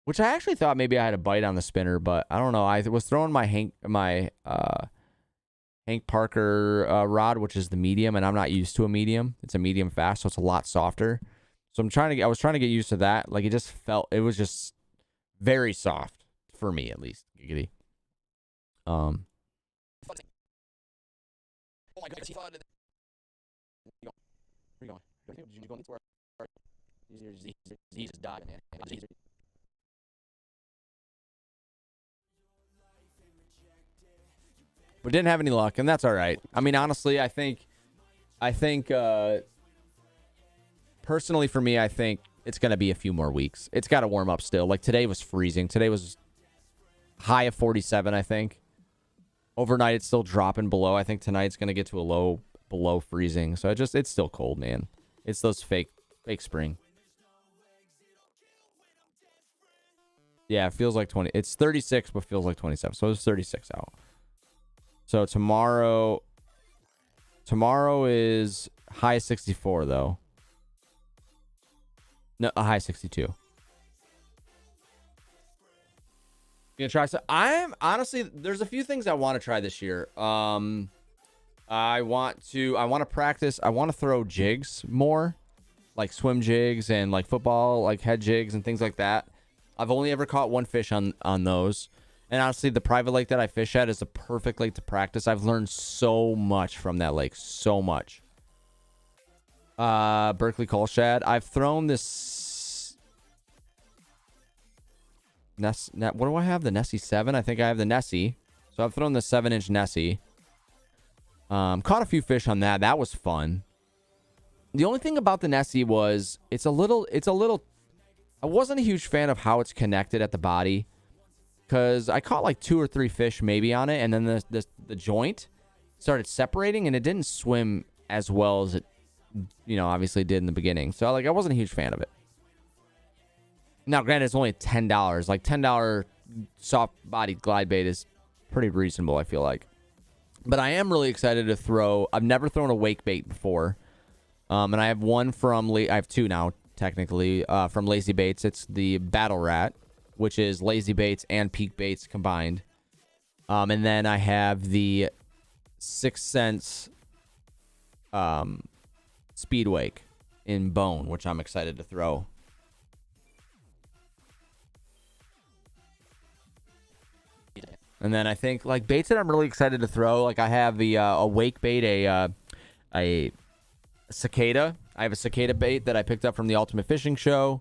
which I actually thought maybe I had a bite on the spinner, but I don't know. I was throwing my Hank Parker rod, which is the medium, and I'm not used to a medium. It's a medium fast, so it's a lot softer. So I was trying to get used to that. Like it was just very soft for me, at least. Giggity. Oh my goodness, he thought it. Where you going? Did you go into where? He's just dying, man. But didn't have any luck, and that's all right. I mean, honestly, I think personally for me, I think it's going to be a few more weeks. It's got to warm up still. Like today was freezing. Today was high of 47, I think. Overnight, it's still dropping below. I think tonight's going to get to a low below freezing. So it's still cold, man. It's those fake spring. Yeah, it feels like 20. It's 36, but feels like 27. So it's 36 out. So tomorrow is high 64, though. No, a high 62. Gonna try some. I'm honestly, there's a few things I want to try this year. I want to practice. I want to throw jigs more, like swim jigs and like football, like head jigs and things like that. I've only ever caught one fish on those. And honestly, the private lake that I fish at is a perfect lake to practice. I've learned so much from that lake. So much. Berkeley Coal Shad. I've thrown this what do I have? The Nessie 7? I think I have the Nessie. So I've thrown the 7-inch Nessie. Caught a few fish on that. That was fun. The only thing about the Nessie was it's a little I wasn't a huge fan of how it's connected at the body, because I caught like 2 or 3 fish maybe on it, and then the joint started separating, and it didn't swim as well as it, obviously did in the beginning. So like I wasn't a huge fan of it. Now, granted, it's only $10. Like $10 soft-bodied glide bait is pretty reasonable, I feel like. But I am really excited to throw. I've never thrown a wake bait before, and I have one I have 2 now technically from Lazy Baits. It's the Battle Rat, which is Lazy Baits and Peak Baits combined. And then I have the 6th Sense Speed Wake in bone, which I'm excited to throw. And then I think like baits that I'm really excited to throw, like I have the a wake bait, a cicada. I have a cicada bait that I picked up from the Ultimate Fishing Show,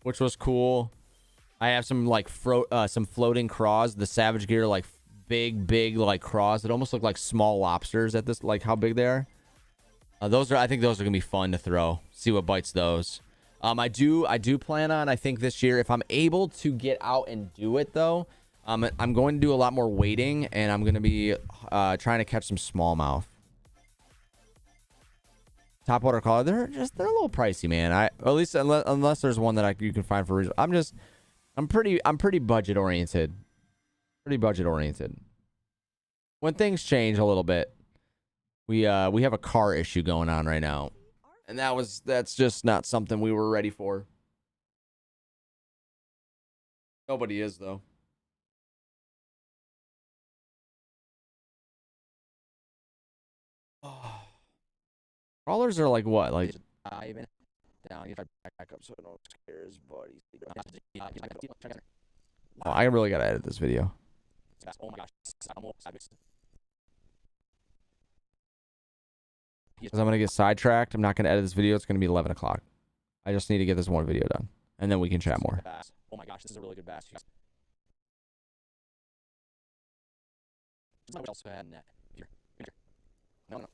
which was cool. I have some like some floating craws, the Savage Gear, like big like craws that almost look like small lobsters at this, like how big they are. I think those are gonna be fun to throw. See what bites those. I do plan on, I think this year, if I'm able to get out and do it though, I'm going to do a lot more wading, and I'm going to be trying to catch some smallmouth. Topwater color, they're a little pricey, man. At least unless there's one that you can find for reason. I'm pretty budget oriented. When things change a little bit, we have a car issue going on right now, and that's just not something we were ready for. Nobody is though. Crawlers are like what? Like even down. You try back up so it don't scare his buddy. Oh, I really gotta edit this video. Oh my gosh. Because I'm gonna get sidetracked. I'm not gonna edit this video. It's gonna be 11 o'clock. I just need to get this one video done, and then we can chat more. Oh my gosh, this is a really good bass. I also had net. Here. No.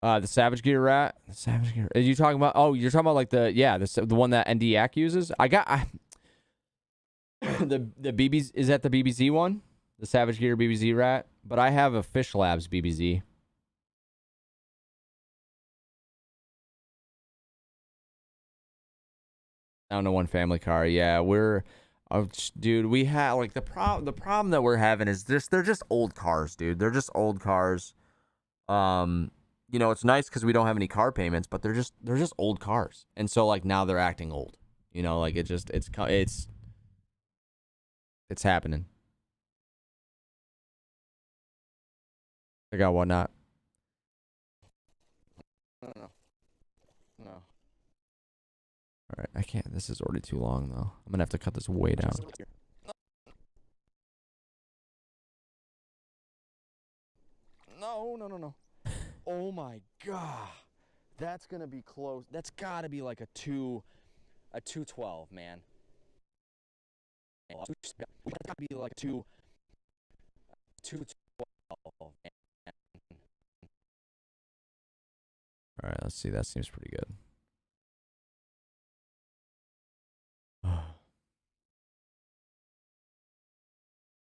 The Savage Gear rat. The Savage Gear. Are you talking about? Oh, you're talking about like the one that NDAC uses. The BBZ, is that the BBZ one? The Savage Gear BBZ rat. But I have a Fish Labs BBZ. Down to one family car. Yeah, dude, we have like the problem that we're having is they're just old cars, dude. They're just old cars. It's nice because we don't have any car payments, but they're just old cars, and so like now they're acting old. Like it's happening. I got whatnot. No. All right, I can't. This is already too long though. I'm gonna have to cut this way down. No. Oh my god, that's gonna be close. That's gotta be like a 212, man. That's gotta be like 212. Man. All right, let's see. That seems pretty good.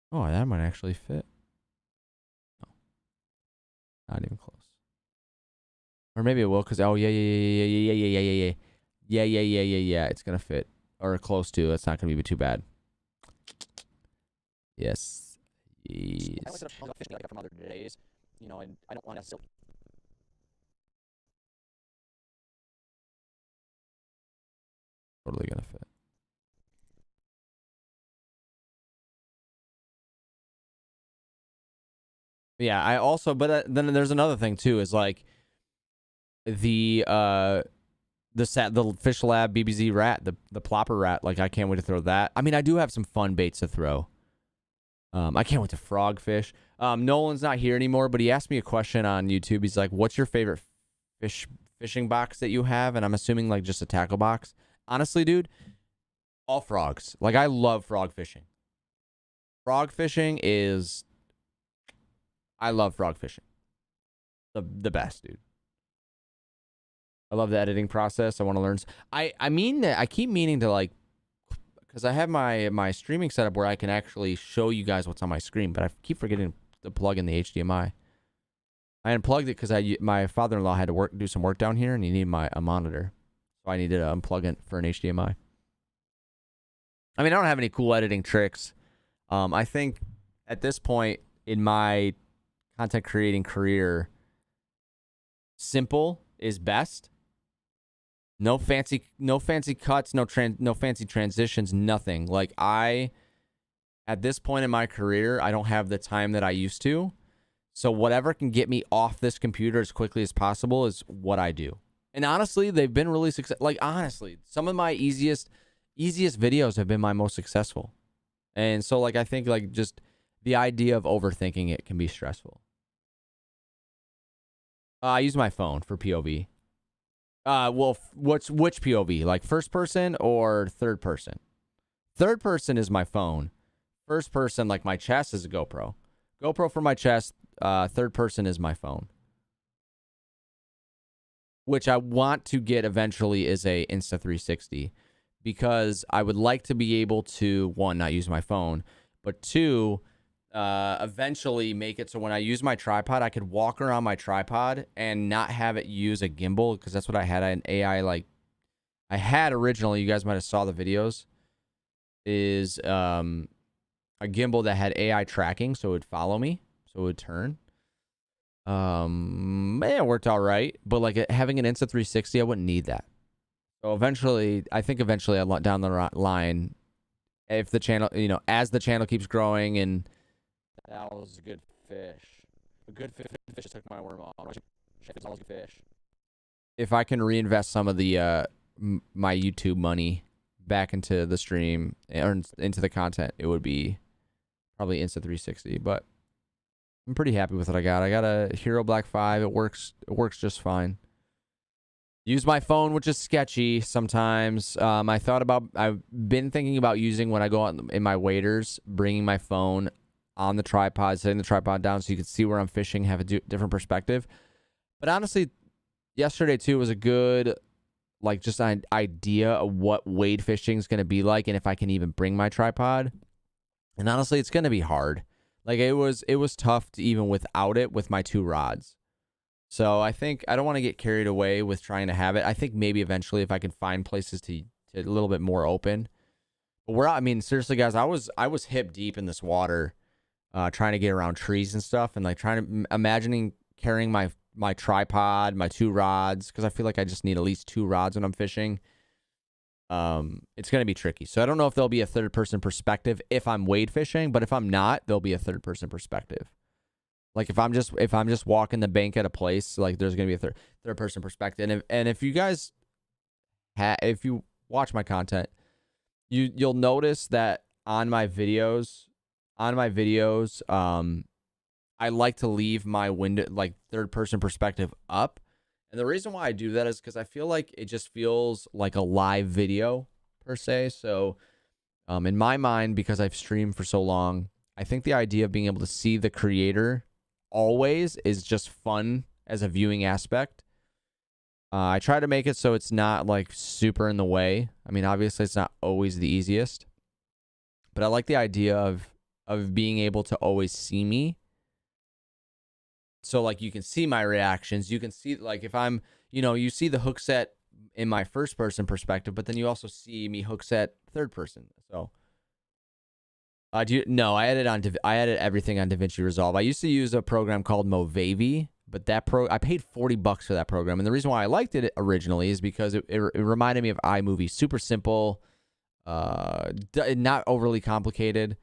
Oh, that might actually fit. No, not even close. Or maybe it will, because yeah. It's gonna fit, or close to. It's not gonna be too bad. Yes. I looked up fishing like from other days, and I don't want to. Totally gonna fit. Yeah, I also, but then there's another thing too, is like the Fish Lab BBZ rat, the plopper rat. Like I can't wait to throw that. I mean, I do have some fun baits to throw. I can't wait to frog fish. Nolan's not here anymore, but he asked me a question on YouTube. He's like, "What's your favorite fishing box that you have?" And I'm assuming like just a tackle box. Honestly, dude, all frogs. Like I love frog fishing. Frog fishing is. I love frog fishing. The best, dude. I love the editing process. I want to learn. I keep meaning to like, because I have my streaming setup where I can actually show you guys what's on my screen, but I keep forgetting to plug in the HDMI. I unplugged it because my father-in-law had to do some work down here, and he needed a monitor, so I needed to unplug it for an HDMI. I mean, I don't have any cool editing tricks. I think at this point in my content creating career, simple is best. No fancy cuts, no fancy transitions, nothing. Like at this point in my career, I don't have the time that I used to. So whatever can get me off this computer as quickly as possible is what I do. And honestly, they've been really successful. Like honestly, some of my easiest videos have been my most successful. And so like I think like just the idea of overthinking it can be stressful. I use my phone for POV. Well, which POV? Like first person or third person? Third person is my phone. First person, like my chest, is a GoPro. GoPro for my chest. Third person is my phone. Which I want to get eventually is a Insta360, because I would like to be able to, one, not use my phone, but two, eventually make it so when I use my tripod, I could walk around my tripod and not have it use a gimbal, because that's what I had an AI I had originally. You guys might have saw the videos. Is a gimbal that had AI tracking, so it would follow me, so it would turn. It worked all right, but like having an Insta360, I wouldn't need that. So eventually, I think eventually down the line, if the channel, as the channel keeps growing and. That was a good fish. A good fish just took my worm off. It's always a good fish. If I can reinvest some of the my YouTube money back into the stream or into the content, it would be probably Insta360. But I'm pretty happy with what I got. I got a Hero Black 5. It works just fine. Use my phone, which is sketchy sometimes. I've been thinking about using when I go out in my waders, bringing my phone on the tripod, setting the tripod down so you can see where I'm fishing, have a different perspective. But honestly, yesterday too was a good, like, just an idea of what wade fishing is going to be like, and if I can even bring my tripod. And honestly, it's going to be hard. Like, it was tough to even without it with my 2 rods. So I think I don't want to get carried away with trying to have it. I think maybe eventually if I can find places to a little bit more open. But I mean, seriously, guys, I was hip deep in this water, trying to get around trees and stuff, and like trying to imagining carrying my tripod, my 2 rods, because I feel like I just need at least 2 rods when I'm fishing. It's going to be tricky. So I don't know if there'll be a third person perspective if I'm wade fishing, but if I'm not, there'll be a third person perspective. Like if I'm just walking the bank at a place, like there's going to be a third person perspective. And if you guys if you watch my content, you'll notice that on my videos, I like to leave my window, like, third person perspective up. And the reason why I do that is because I feel like it just feels like a live video per se. So in my mind, because I've streamed for so long, I think the idea of being able to see the creator always is just fun as a viewing aspect. I try to make it so it's not like super in the way. I mean, obviously it's not always the easiest, but I like the idea of being able to always see me. So like you can see my reactions. You can see, like, if I'm, you see the hook set in my first person perspective, but then you also see me hook set third person. So no, I added everything on DaVinci Resolve. I used to use a program called Movavi, but I paid $40 for that program. And the reason why I liked it originally is because it reminded me of iMovie. Super simple, not overly complicated,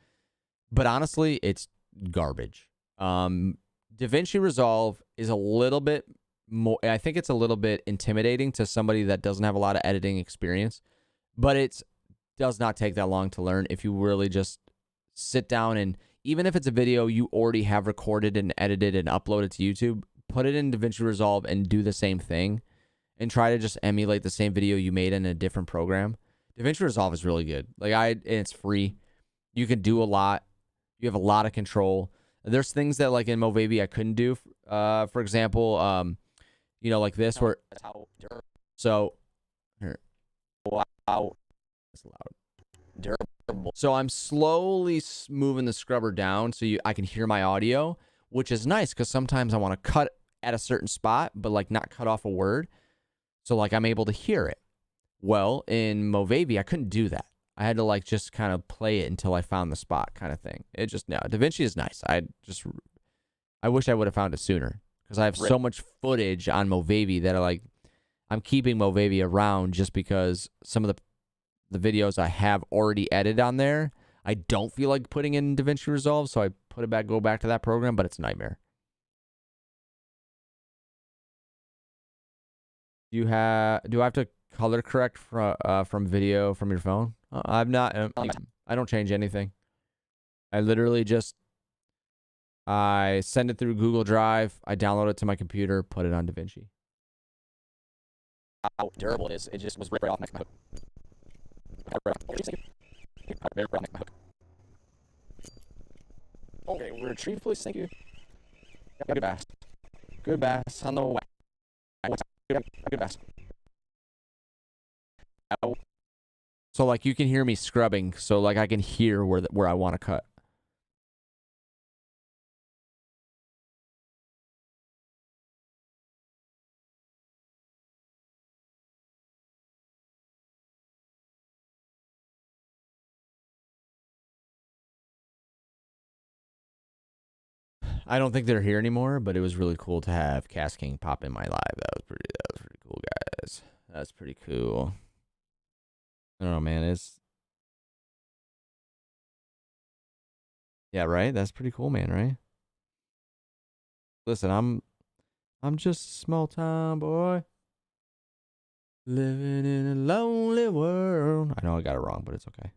but honestly, it's garbage. DaVinci Resolve is a little bit more, I think it's a little bit intimidating to somebody that doesn't have a lot of editing experience, but it does not take that long to learn if you really just sit down, and even if it's a video you already have recorded and edited and uploaded to YouTube, put it in DaVinci Resolve and do the same thing and try to just emulate the same video you made in a different program. DaVinci Resolve is really good. And it's free. You can do a lot. You have a lot of control. There's things that, like in Movavi, I couldn't do. For example, like this, where so here. Wow, that's loud. Durable. So I'm slowly moving the scrubber down so I can hear my audio, which is nice because sometimes I want to cut at a certain spot, but like not cut off a word. So like I'm able to hear it. Well, in Movavi, I couldn't do that. I had to like just kind of play it until I found the spot, kind of thing. DaVinci is nice. I wish I would have found it sooner because I have so much footage on Movavi that I'm keeping Movavi around just because some of the videos I have already edited on there, I don't feel like putting in DaVinci Resolve, so I go back to that program, but it's a nightmare. Do I have to color correct from video from your phone? I've not. I don't change anything. I literally I send it through Google Drive. I download it to my computer, put it on DaVinci. How durable it is. It just was ripped right off next to my hook. Okay, we're retrieved, please. Thank you. Good bass. Good bass on the way. Good bass. So like you can hear me scrubbing, so like I can hear where I want to cut. I don't think they're here anymore, but it was really cool to have Cast King pop in my live. That was pretty cool, guys. That's pretty cool. I don't know, man. Yeah, right? That's pretty cool, man, right? Listen, I'm just a small town boy living in a lonely world. I know I got it wrong, but it's okay.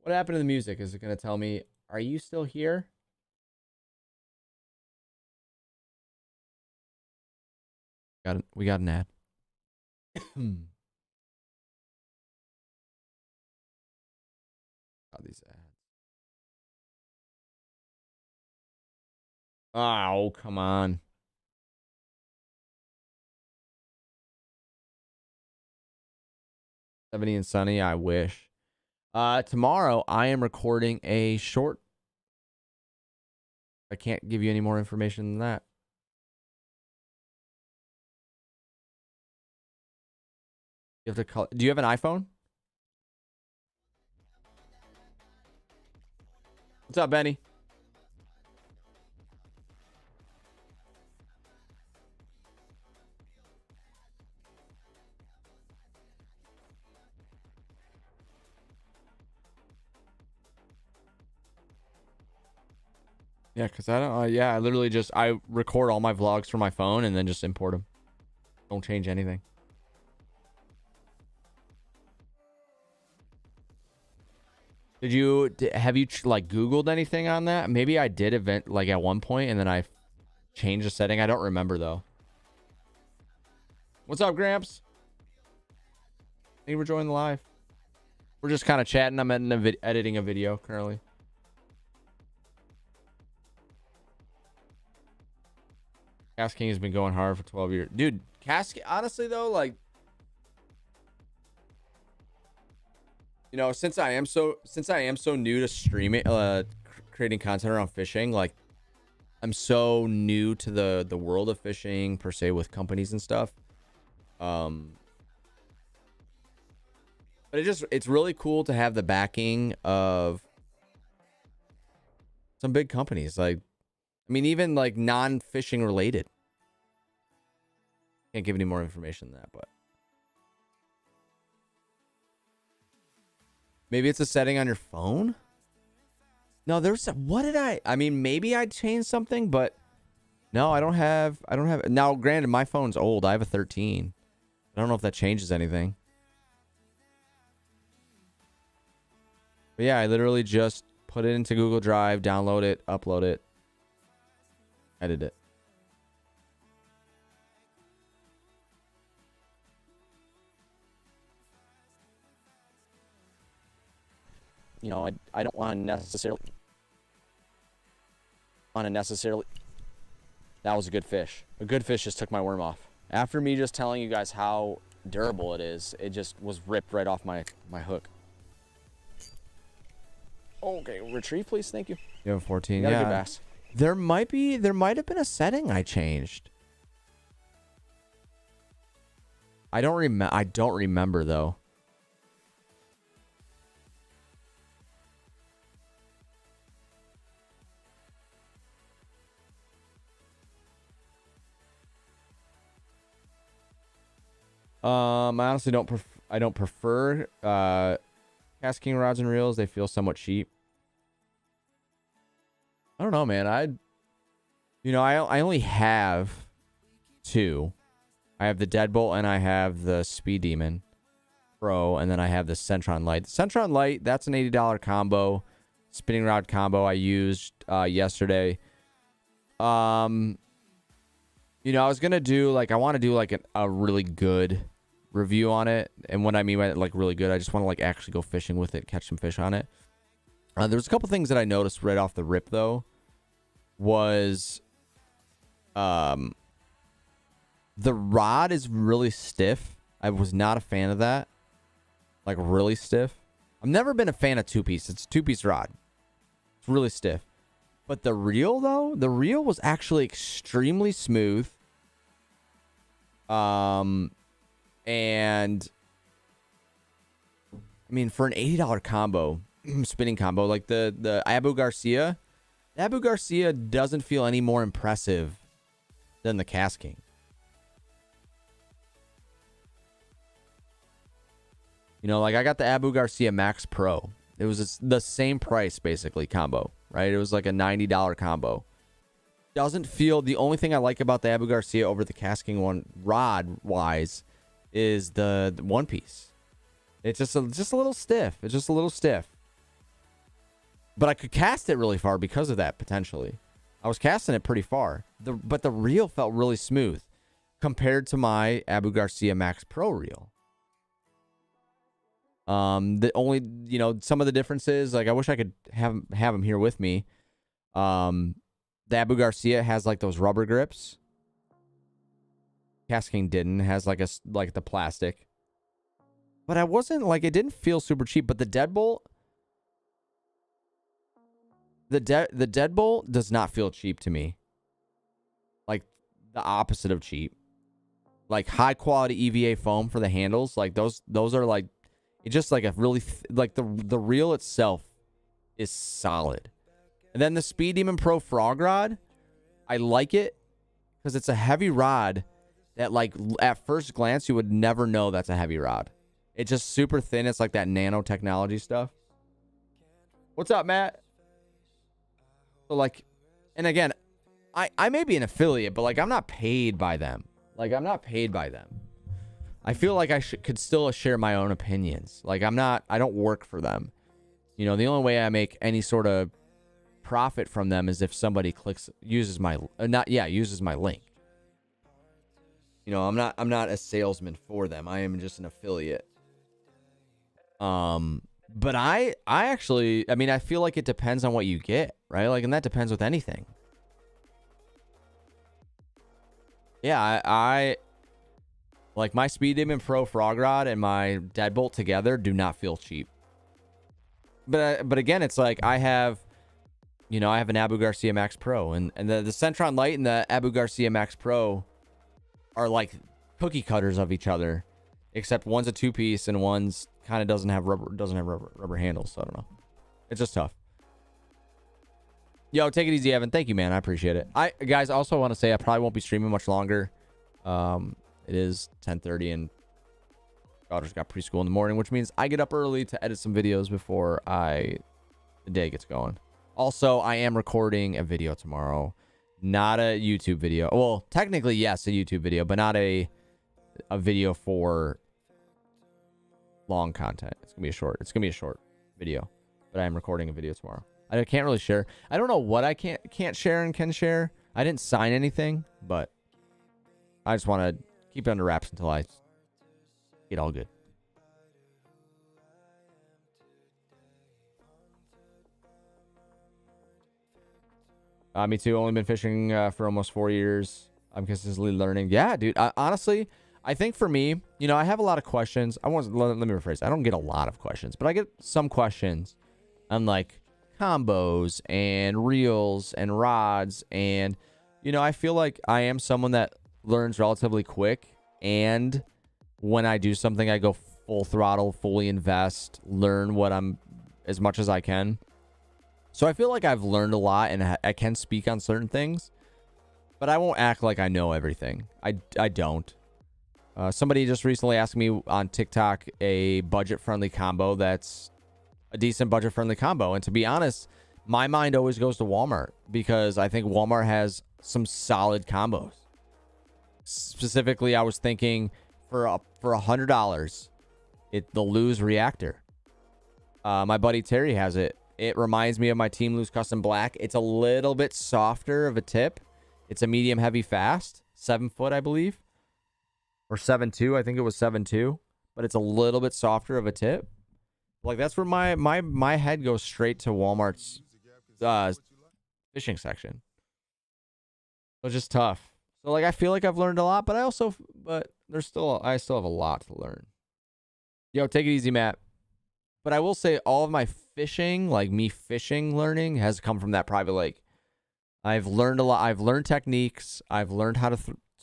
What happened to the music? Is it going to tell me, are you still here? We got an ad. These ads. Oh, come on. Sunny and sunny, I wish. Tomorrow I am recording a short. I can't give you any more information than that. You have to call. Do you have an iPhone? What's up, Benny? Yeah, because I don't. Yeah, I literally just I record all my vlogs from my phone and then just import them. Don't change anything. Have you like Googled anything on that? Maybe I did event like at one point and then I changed the setting. I don't remember though. What's up, Gramps? Thank you for joining the live. We're just kind of chatting. I'm editing a video currently. Cast King has been going hard for 12 years. Dude, Cast honestly though, like, you know, since I am so new to streaming, creating content around fishing, like I'm so new to the world of fishing per se with companies and stuff. But it's really cool to have the backing of some big companies. Like, I mean, even like non-fishing related. Can't give any more information than that, but maybe it's a setting on your phone. No, I mean, maybe I changed something, but no, I don't have now. Granted, my phone's old. I have a 13. I don't know if that changes anything. But yeah, I literally just put it into Google Drive, download it, upload it, edit it. You know, I don't want to necessarily. That was a good fish. A good fish just took my worm off. After me just telling you guys how durable it is, it just was ripped right off my hook. Okay, retrieve, please. Thank you. You have a 14. You got a Yeah. good bass. There might have been a setting I changed. I don't remember though. I honestly don't prefer Cast King rods and reels. They feel somewhat cheap. I don't know, man. I only have two. I have the Deadbolt and I have the Speed Demon Pro, and then I have the Centron Light. The Centron Light, that's an $80 combo, spinning rod combo I used yesterday. I was gonna do like I want to do like a really good review on it, and what I mean by like really good, I just want to like actually go fishing with it, catch some fish on it. There's a couple things that I noticed right off the rip though. Was the rod is really stiff. I was not a fan of that. Like really stiff. I've never been a fan of two-piece. It's a two-piece rod. It's really stiff. But the reel though, the reel was actually extremely smooth. And I mean, for an $80 combo, spinning combo, like the Abu Garcia doesn't feel any more impressive than the Cast King. You know, like I got the Abu Garcia Max Pro. It was the same price basically combo, right? It was like a $90 combo. Doesn't feel, the only thing I like about the Abu Garcia over the Cast King one rod wise is the one piece. It's just a little stiff. It's just a little stiff. But I could cast it really far because of that, potentially. I was casting it pretty far. But the reel felt really smooth compared to my Abu Garcia Max Pro reel. The only, some of the differences, like I wish I could have him here with me. the Abu Garcia has like those rubber grips. Cascade didn't. It has like like the plastic. But I wasn't like, it didn't feel super cheap. But the Deadbolt, the Deadbolt does not feel cheap to me. Like the opposite of cheap. Like high quality EVA foam for the handles. Like those are like, it's just like a really like the reel itself is solid. And then the Speed Demon Pro Frog Rod, I like it because it's a heavy rod that like at first glance you would never know that's a heavy rod. It's just super thin. It's like that nanotechnology stuff. What's up, Matt? So like, and again, I may be an affiliate, but like I'm not paid by them. Like I'm not paid by them. I feel like I could still share my own opinions. Like I don't work for them. You know, the only way I make any sort of profit from them is if somebody uses my link. You know, I'm not a salesman for them. I am just an affiliate. But I actually, I mean, I feel like it depends on what you get, right? Like, and that depends with anything. Yeah, I like my Speed Demon Pro Frog Rod and my Deadbolt together do not feel cheap. But again, it's like I have an Abu Garcia Max Pro, and the Centron Light and the Abu Garcia Max Pro are like cookie cutters of each other, except one's a 2-piece and one's kind of doesn't have rubber handles. So I don't know. It's just tough. Yo, take it easy, Evan. Thank you, man. I appreciate it. Guys, also want to say I probably won't be streaming much longer. It is 10:30 and daughter's got preschool in the morning, which means I get up early to edit some videos before the day gets going. Also, I am recording a video tomorrow. Not a YouTube video. Well, technically, yes, a YouTube video, but not a video for long content. It's going to be a short video, but I am recording a video tomorrow. I can't really share. I don't know what I can't share and can share. I didn't sign anything, but I just want to keep it under wraps until I get all good. Me too. Only been fishing for almost 4 years. I'm consistently learning. Yeah, dude. Honestly, I think for me, you know, I have a lot of questions. Let me rephrase. I don't get a lot of questions, but I get some questions on like combos and reels and rods. And, you know, I feel like I am someone that learns relatively quick. And when I do something, I go full throttle, fully invest, learn as much as I can. So I feel like I've learned a lot and I can speak on certain things, but I won't act like I know everything. I don't. Somebody just recently asked me on TikTok a budget-friendly combo that's a decent budget-friendly combo. And to be honest, my mind always goes to Walmart because I think Walmart has some solid combos. Specifically, I was thinking for $100, the Lose Reactor. My buddy Terry has it. It reminds me of my Team Lose Custom Black. It's a little bit softer of a tip. It's a medium heavy fast, 7 foot, I believe, or 7.2. I think it was 7.2, but it's a little bit softer of a tip. Like that's where my head goes straight to Walmart's fishing section. So it's just tough. So like I feel like I've learned a lot, but I still have a lot to learn. Yo, take it easy, Matt. But I will say all of my fishing, like me fishing learning, has come from that private lake. I've learned a lot. I've learned techniques. I've learned how to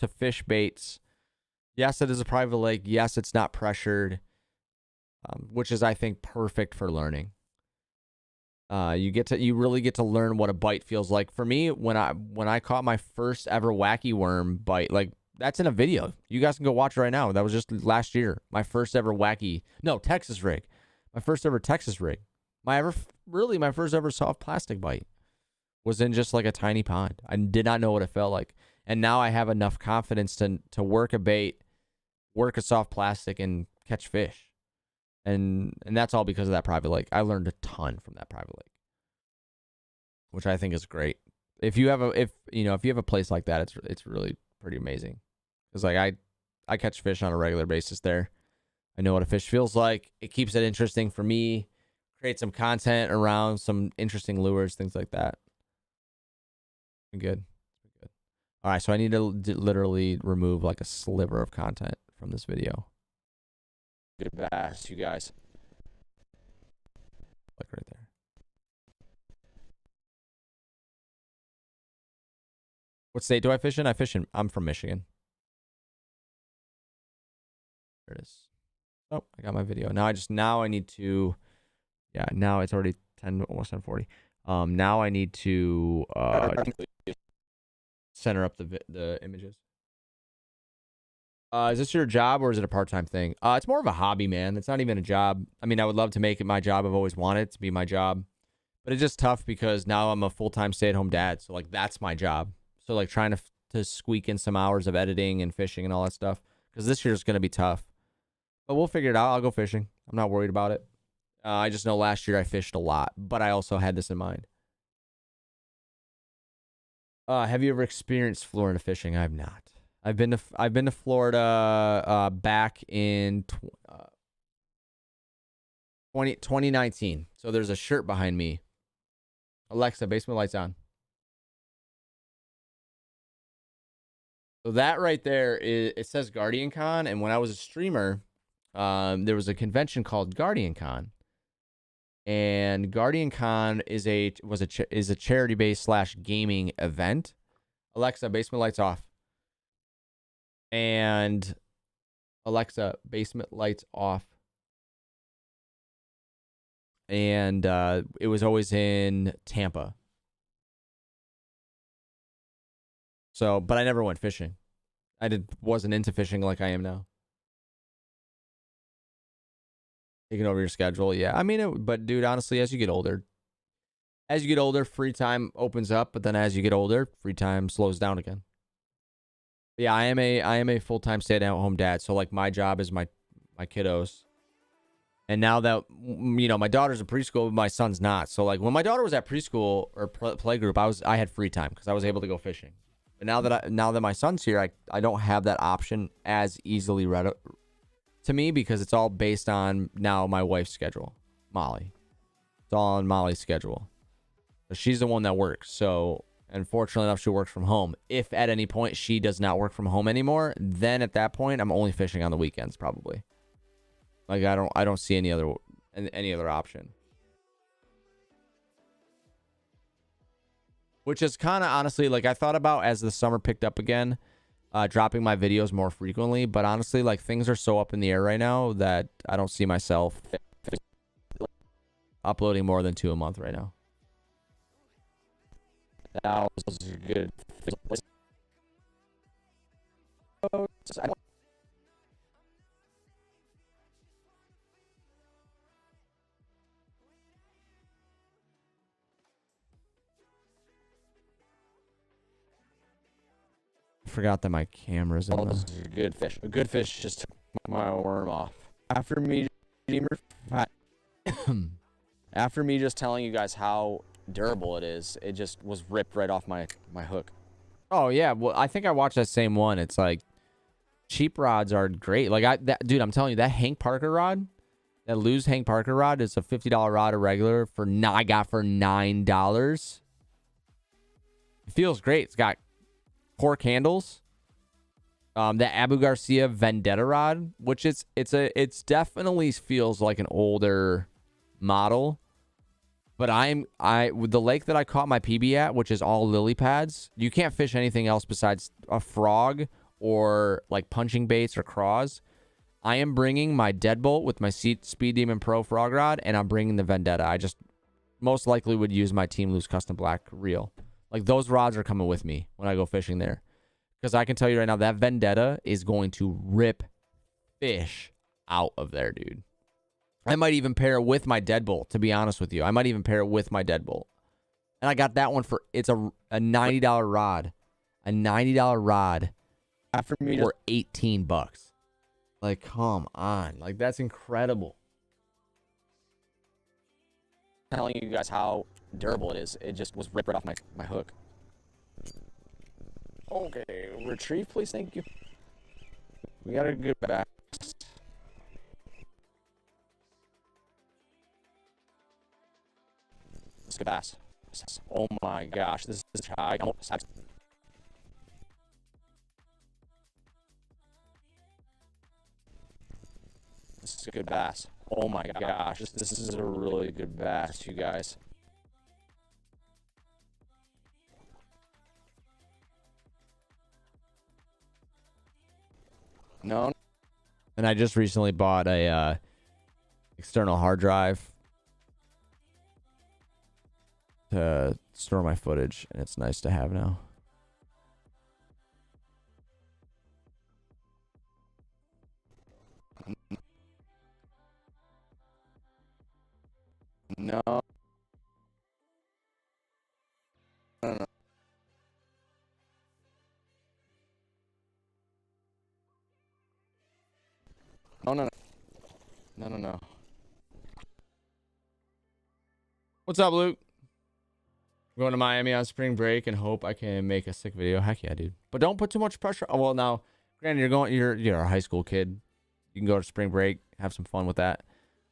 fish baits. Yes, it is a private lake. Yes, it's not pressured, which is, I think, perfect for learning. You really get to learn what a bite feels like. For me, when I caught my first ever wacky worm bite, like that's in a video. You guys can go watch it right now. That was just last year. My first ever Texas rig. My first ever Texas rig. My first ever soft plastic bite was in just like a tiny pond. I did not know what it felt like. And now I have enough confidence to work a bait, work a soft plastic, and catch fish. And that's all because of that private lake. I learned a ton from that private lake, which I think is great. If you have a place like that, it's really pretty amazing. Because like I catch fish on a regular basis there. I know what a fish feels like. It keeps it interesting for me. Create some content around some interesting lures, things like that. Good. Good. All right, so I need to literally remove like a sliver of content from this video. Good bass, you guys. Like right there. What state do I fish in? I'm from Michigan. There it is. Oh, I got my video. Now I need to, yeah, now it's already 10, almost 10:40. Now I need to center up the images. Is this your job or is it a part-time thing? It's more of a hobby, man. It's not even a job. I mean, I would love to make it my job. I've always wanted it to be my job, but it's just tough because now I'm a full-time stay-at-home dad. So like, that's my job. So like trying to squeak in some hours of editing and fishing and all that stuff, because this year's going to be tough, but we'll figure it out. I'll go fishing. I'm not worried about it. I just know last year I fished a lot, but I also had this in mind. Have you ever experienced Florida fishing? I have not. I've been to Florida back in 2019. So there's a shirt behind me. Alexa, basement lights on. So that right there it says Guardian Con, and when I was a streamer, there was a convention called Guardian Con. And Guardian Con is a charity-based / gaming event. Alexa, basement lights off. And Alexa, basement lights off. And it was always in Tampa. So, but I never went fishing. Wasn't into fishing like I am now. Taking over your schedule, yeah. I mean, but dude, honestly, as you get older, free time opens up. But then as you get older, free time slows down again. But yeah, I am a full-time stay-at-home dad. So like my job is my kiddos. And now that my daughter's in preschool, but my son's not. So like when my daughter was at preschool or play group, I had free time because I was able to go fishing. But now that my son's here, I don't have that option as easily read to me because it's all based on now my wife's schedule, Molly. It's all on Molly's schedule. But she's the one that works. So unfortunately enough, she works from home. If at any point she does not work from home anymore, then at that point I'm only fishing on the weekends probably. Like I don't see any other option. Which is kind of honestly, like I thought about as the summer picked up again, dropping my videos more frequently. But honestly, like things are so up in the air right now that I don't see myself uploading more than 2 a month right now. That was good. Forgot that my camera's in This is a good fish. A good fish just took my worm off. After me just telling you guys how durable it is, it just was ripped right off my hook. Oh yeah, well I think I watched that same one. It's like cheap rods are great. Like dude, I'm telling you, that Hank Parker rod, that Lew's Hank Parker rod is a $50 rod, a regular I got for $9. It feels great. It's got cork handles. That Abu Garcia Vendetta rod, which it's definitely feels like an older model. But with the lake that I caught my PB at, which is all lily pads, you can't fish anything else besides a frog or like punching baits or craws. I am bringing my Deadbolt with my Speed Demon Pro frog rod, and I'm bringing the Vendetta. I just most likely would use my Team Loose Custom Black reel. Like those rods are coming with me when I go fishing there. Because I can tell you right now, that Vendetta is going to rip fish out of there, dude. I might even pair it with my Deadbolt, to be honest with you. I might even pair it with my Deadbolt. And I got that one for, it's a $90 rod. A $90 rod After me for $18. Like, come on. Like, that's incredible. telling you guys how durable it is, it just was ripped right off my hook. Okay, retrieve please, thank you. We got a good bass. It's a good bass. Oh my gosh, this is high. This is a good bass. Oh my gosh, this is a really good bass, you guys. No. And I just recently bought a external hard drive to store my footage, and it's nice to have now. No. No. No, no, no, no, no. What's up, Luke? I'm going to Miami on spring break and hope I can make a sick video. Heck yeah, dude. But don't put too much pressure. Oh, well, now, granted, you're a high school kid. You can go to spring break, have some fun with that.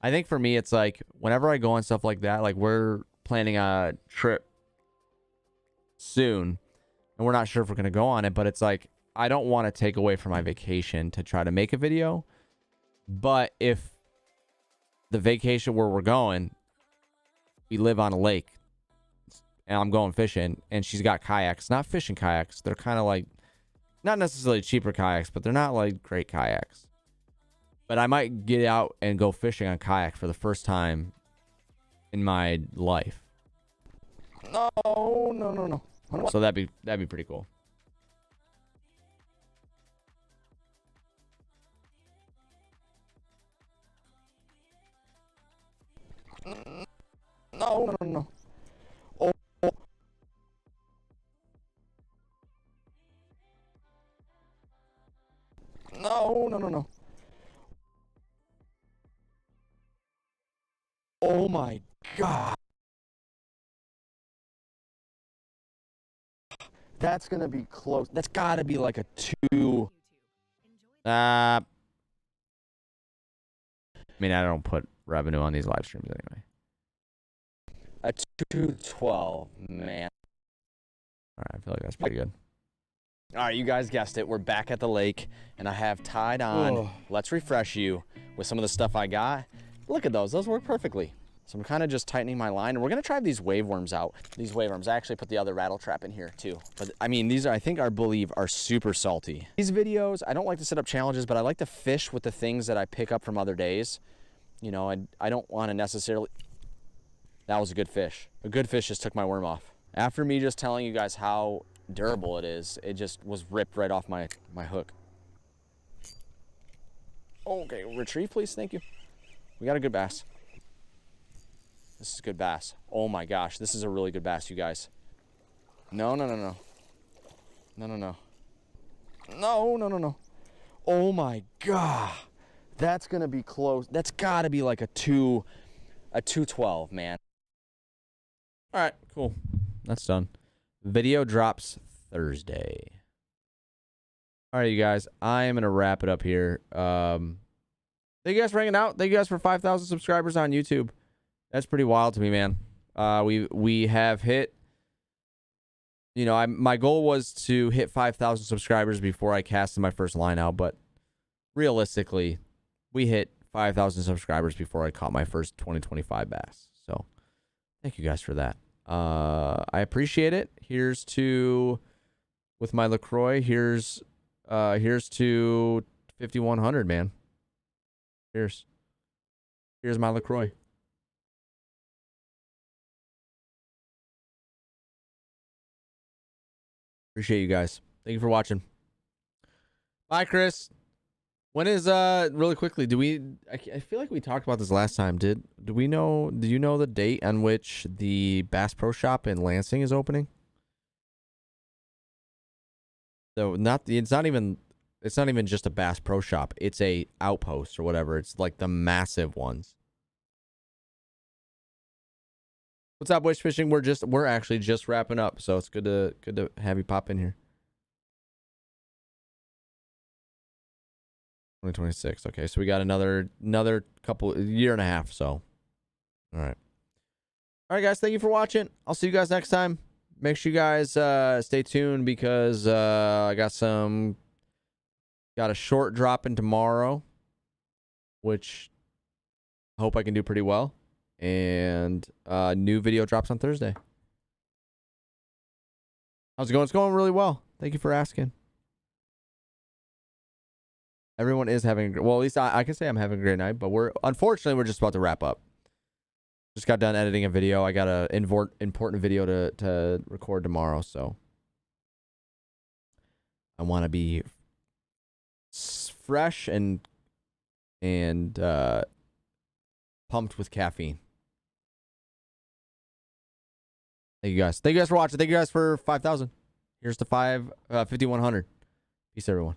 I think for me, it's like whenever I go on stuff like that, like we're planning a trip soon, and we're not sure if we're gonna go on it, but it's like I don't want to take away from my vacation to try to make a video. But if the vacation where we're going, we live on a lake, and I'm going fishing, and she's got kayaks, not fishing kayaks. They're kind of like, not necessarily cheaper kayaks, but they're not like great kayaks. But I might get out and go fishing on kayak for the first time in my life. No, no, no, no. So that'd be pretty cool. No, no, no. Oh. No, no, no, no. Oh my God. That's gonna be close. That's gotta be like a 2. I mean, I don't put revenue on these live streams anyway. A 212, man. All right, I feel like that's pretty good. All right, you guys guessed it. We're back at the lake, and I have tied on. Oh. Let's refresh you with some of the stuff I got. Look at those. Those work perfectly. So I'm kind of just tightening my line, and we're going to try these wave worms out. These wave worms. I actually put the other rattle trap in here, too. But, I mean, these are, I think, I believe, are super salty. These videos, I don't like to set up challenges, but I like to fish with the things that I pick up from other days. You know, I don't want to necessarily... That was a good fish. A good fish just took my worm off. After me just telling you guys how durable it is, it just was ripped right off my hook. Okay, retrieve, please. Thank you. We got a good bass. This is a good bass. Oh my gosh, this is a really good bass, you guys. No, no, no, no. No, no, no. No, no, no, no. Oh my God. That's gonna be close. That's gotta be like a 212, man. All right, cool. That's done. Video drops Thursday. All right, you guys. I am going to wrap it up here. Thank you guys for hanging out. Thank you guys for 5,000 subscribers on YouTube. That's pretty wild to me, man. We have hit... You know, my goal was to hit 5,000 subscribers before I casted my first line out, but realistically, we hit 5,000 subscribers before I caught my first 2025 bass. So, thank you guys for that. I appreciate it. Here's to, with my LaCroix, here's to 5,100, man. Here's my LaCroix. Appreciate you guys. Thank you for watching. Bye, Chris. When is really quickly, I feel like we talked about this last time. Do you know the date on which the Bass Pro Shop in Lansing is opening? So it's not even just a Bass Pro Shop. It's a outpost or whatever. It's like the massive ones. What's up, Wish Fishing? We're actually just wrapping up, so it's good to have you pop in here. 2026. Okay, so we got another couple year and a half. So, all right. All right, guys. Thank you for watching. I'll see you guys next time. Make sure you guys stay tuned because I got a short dropping tomorrow, which I hope I can do pretty well. And new video drops on Thursday. How's it going? It's going really well. Thank you for asking. Everyone is having, well, at least I can say I'm having a great night, but unfortunately, we're just about to wrap up. Just got done editing a video. I got a important video to record tomorrow, so I want to be fresh and pumped with caffeine. Thank you guys. Thank you guys for watching. Thank you guys for 5,000. Here's to 5,100. Peace, everyone.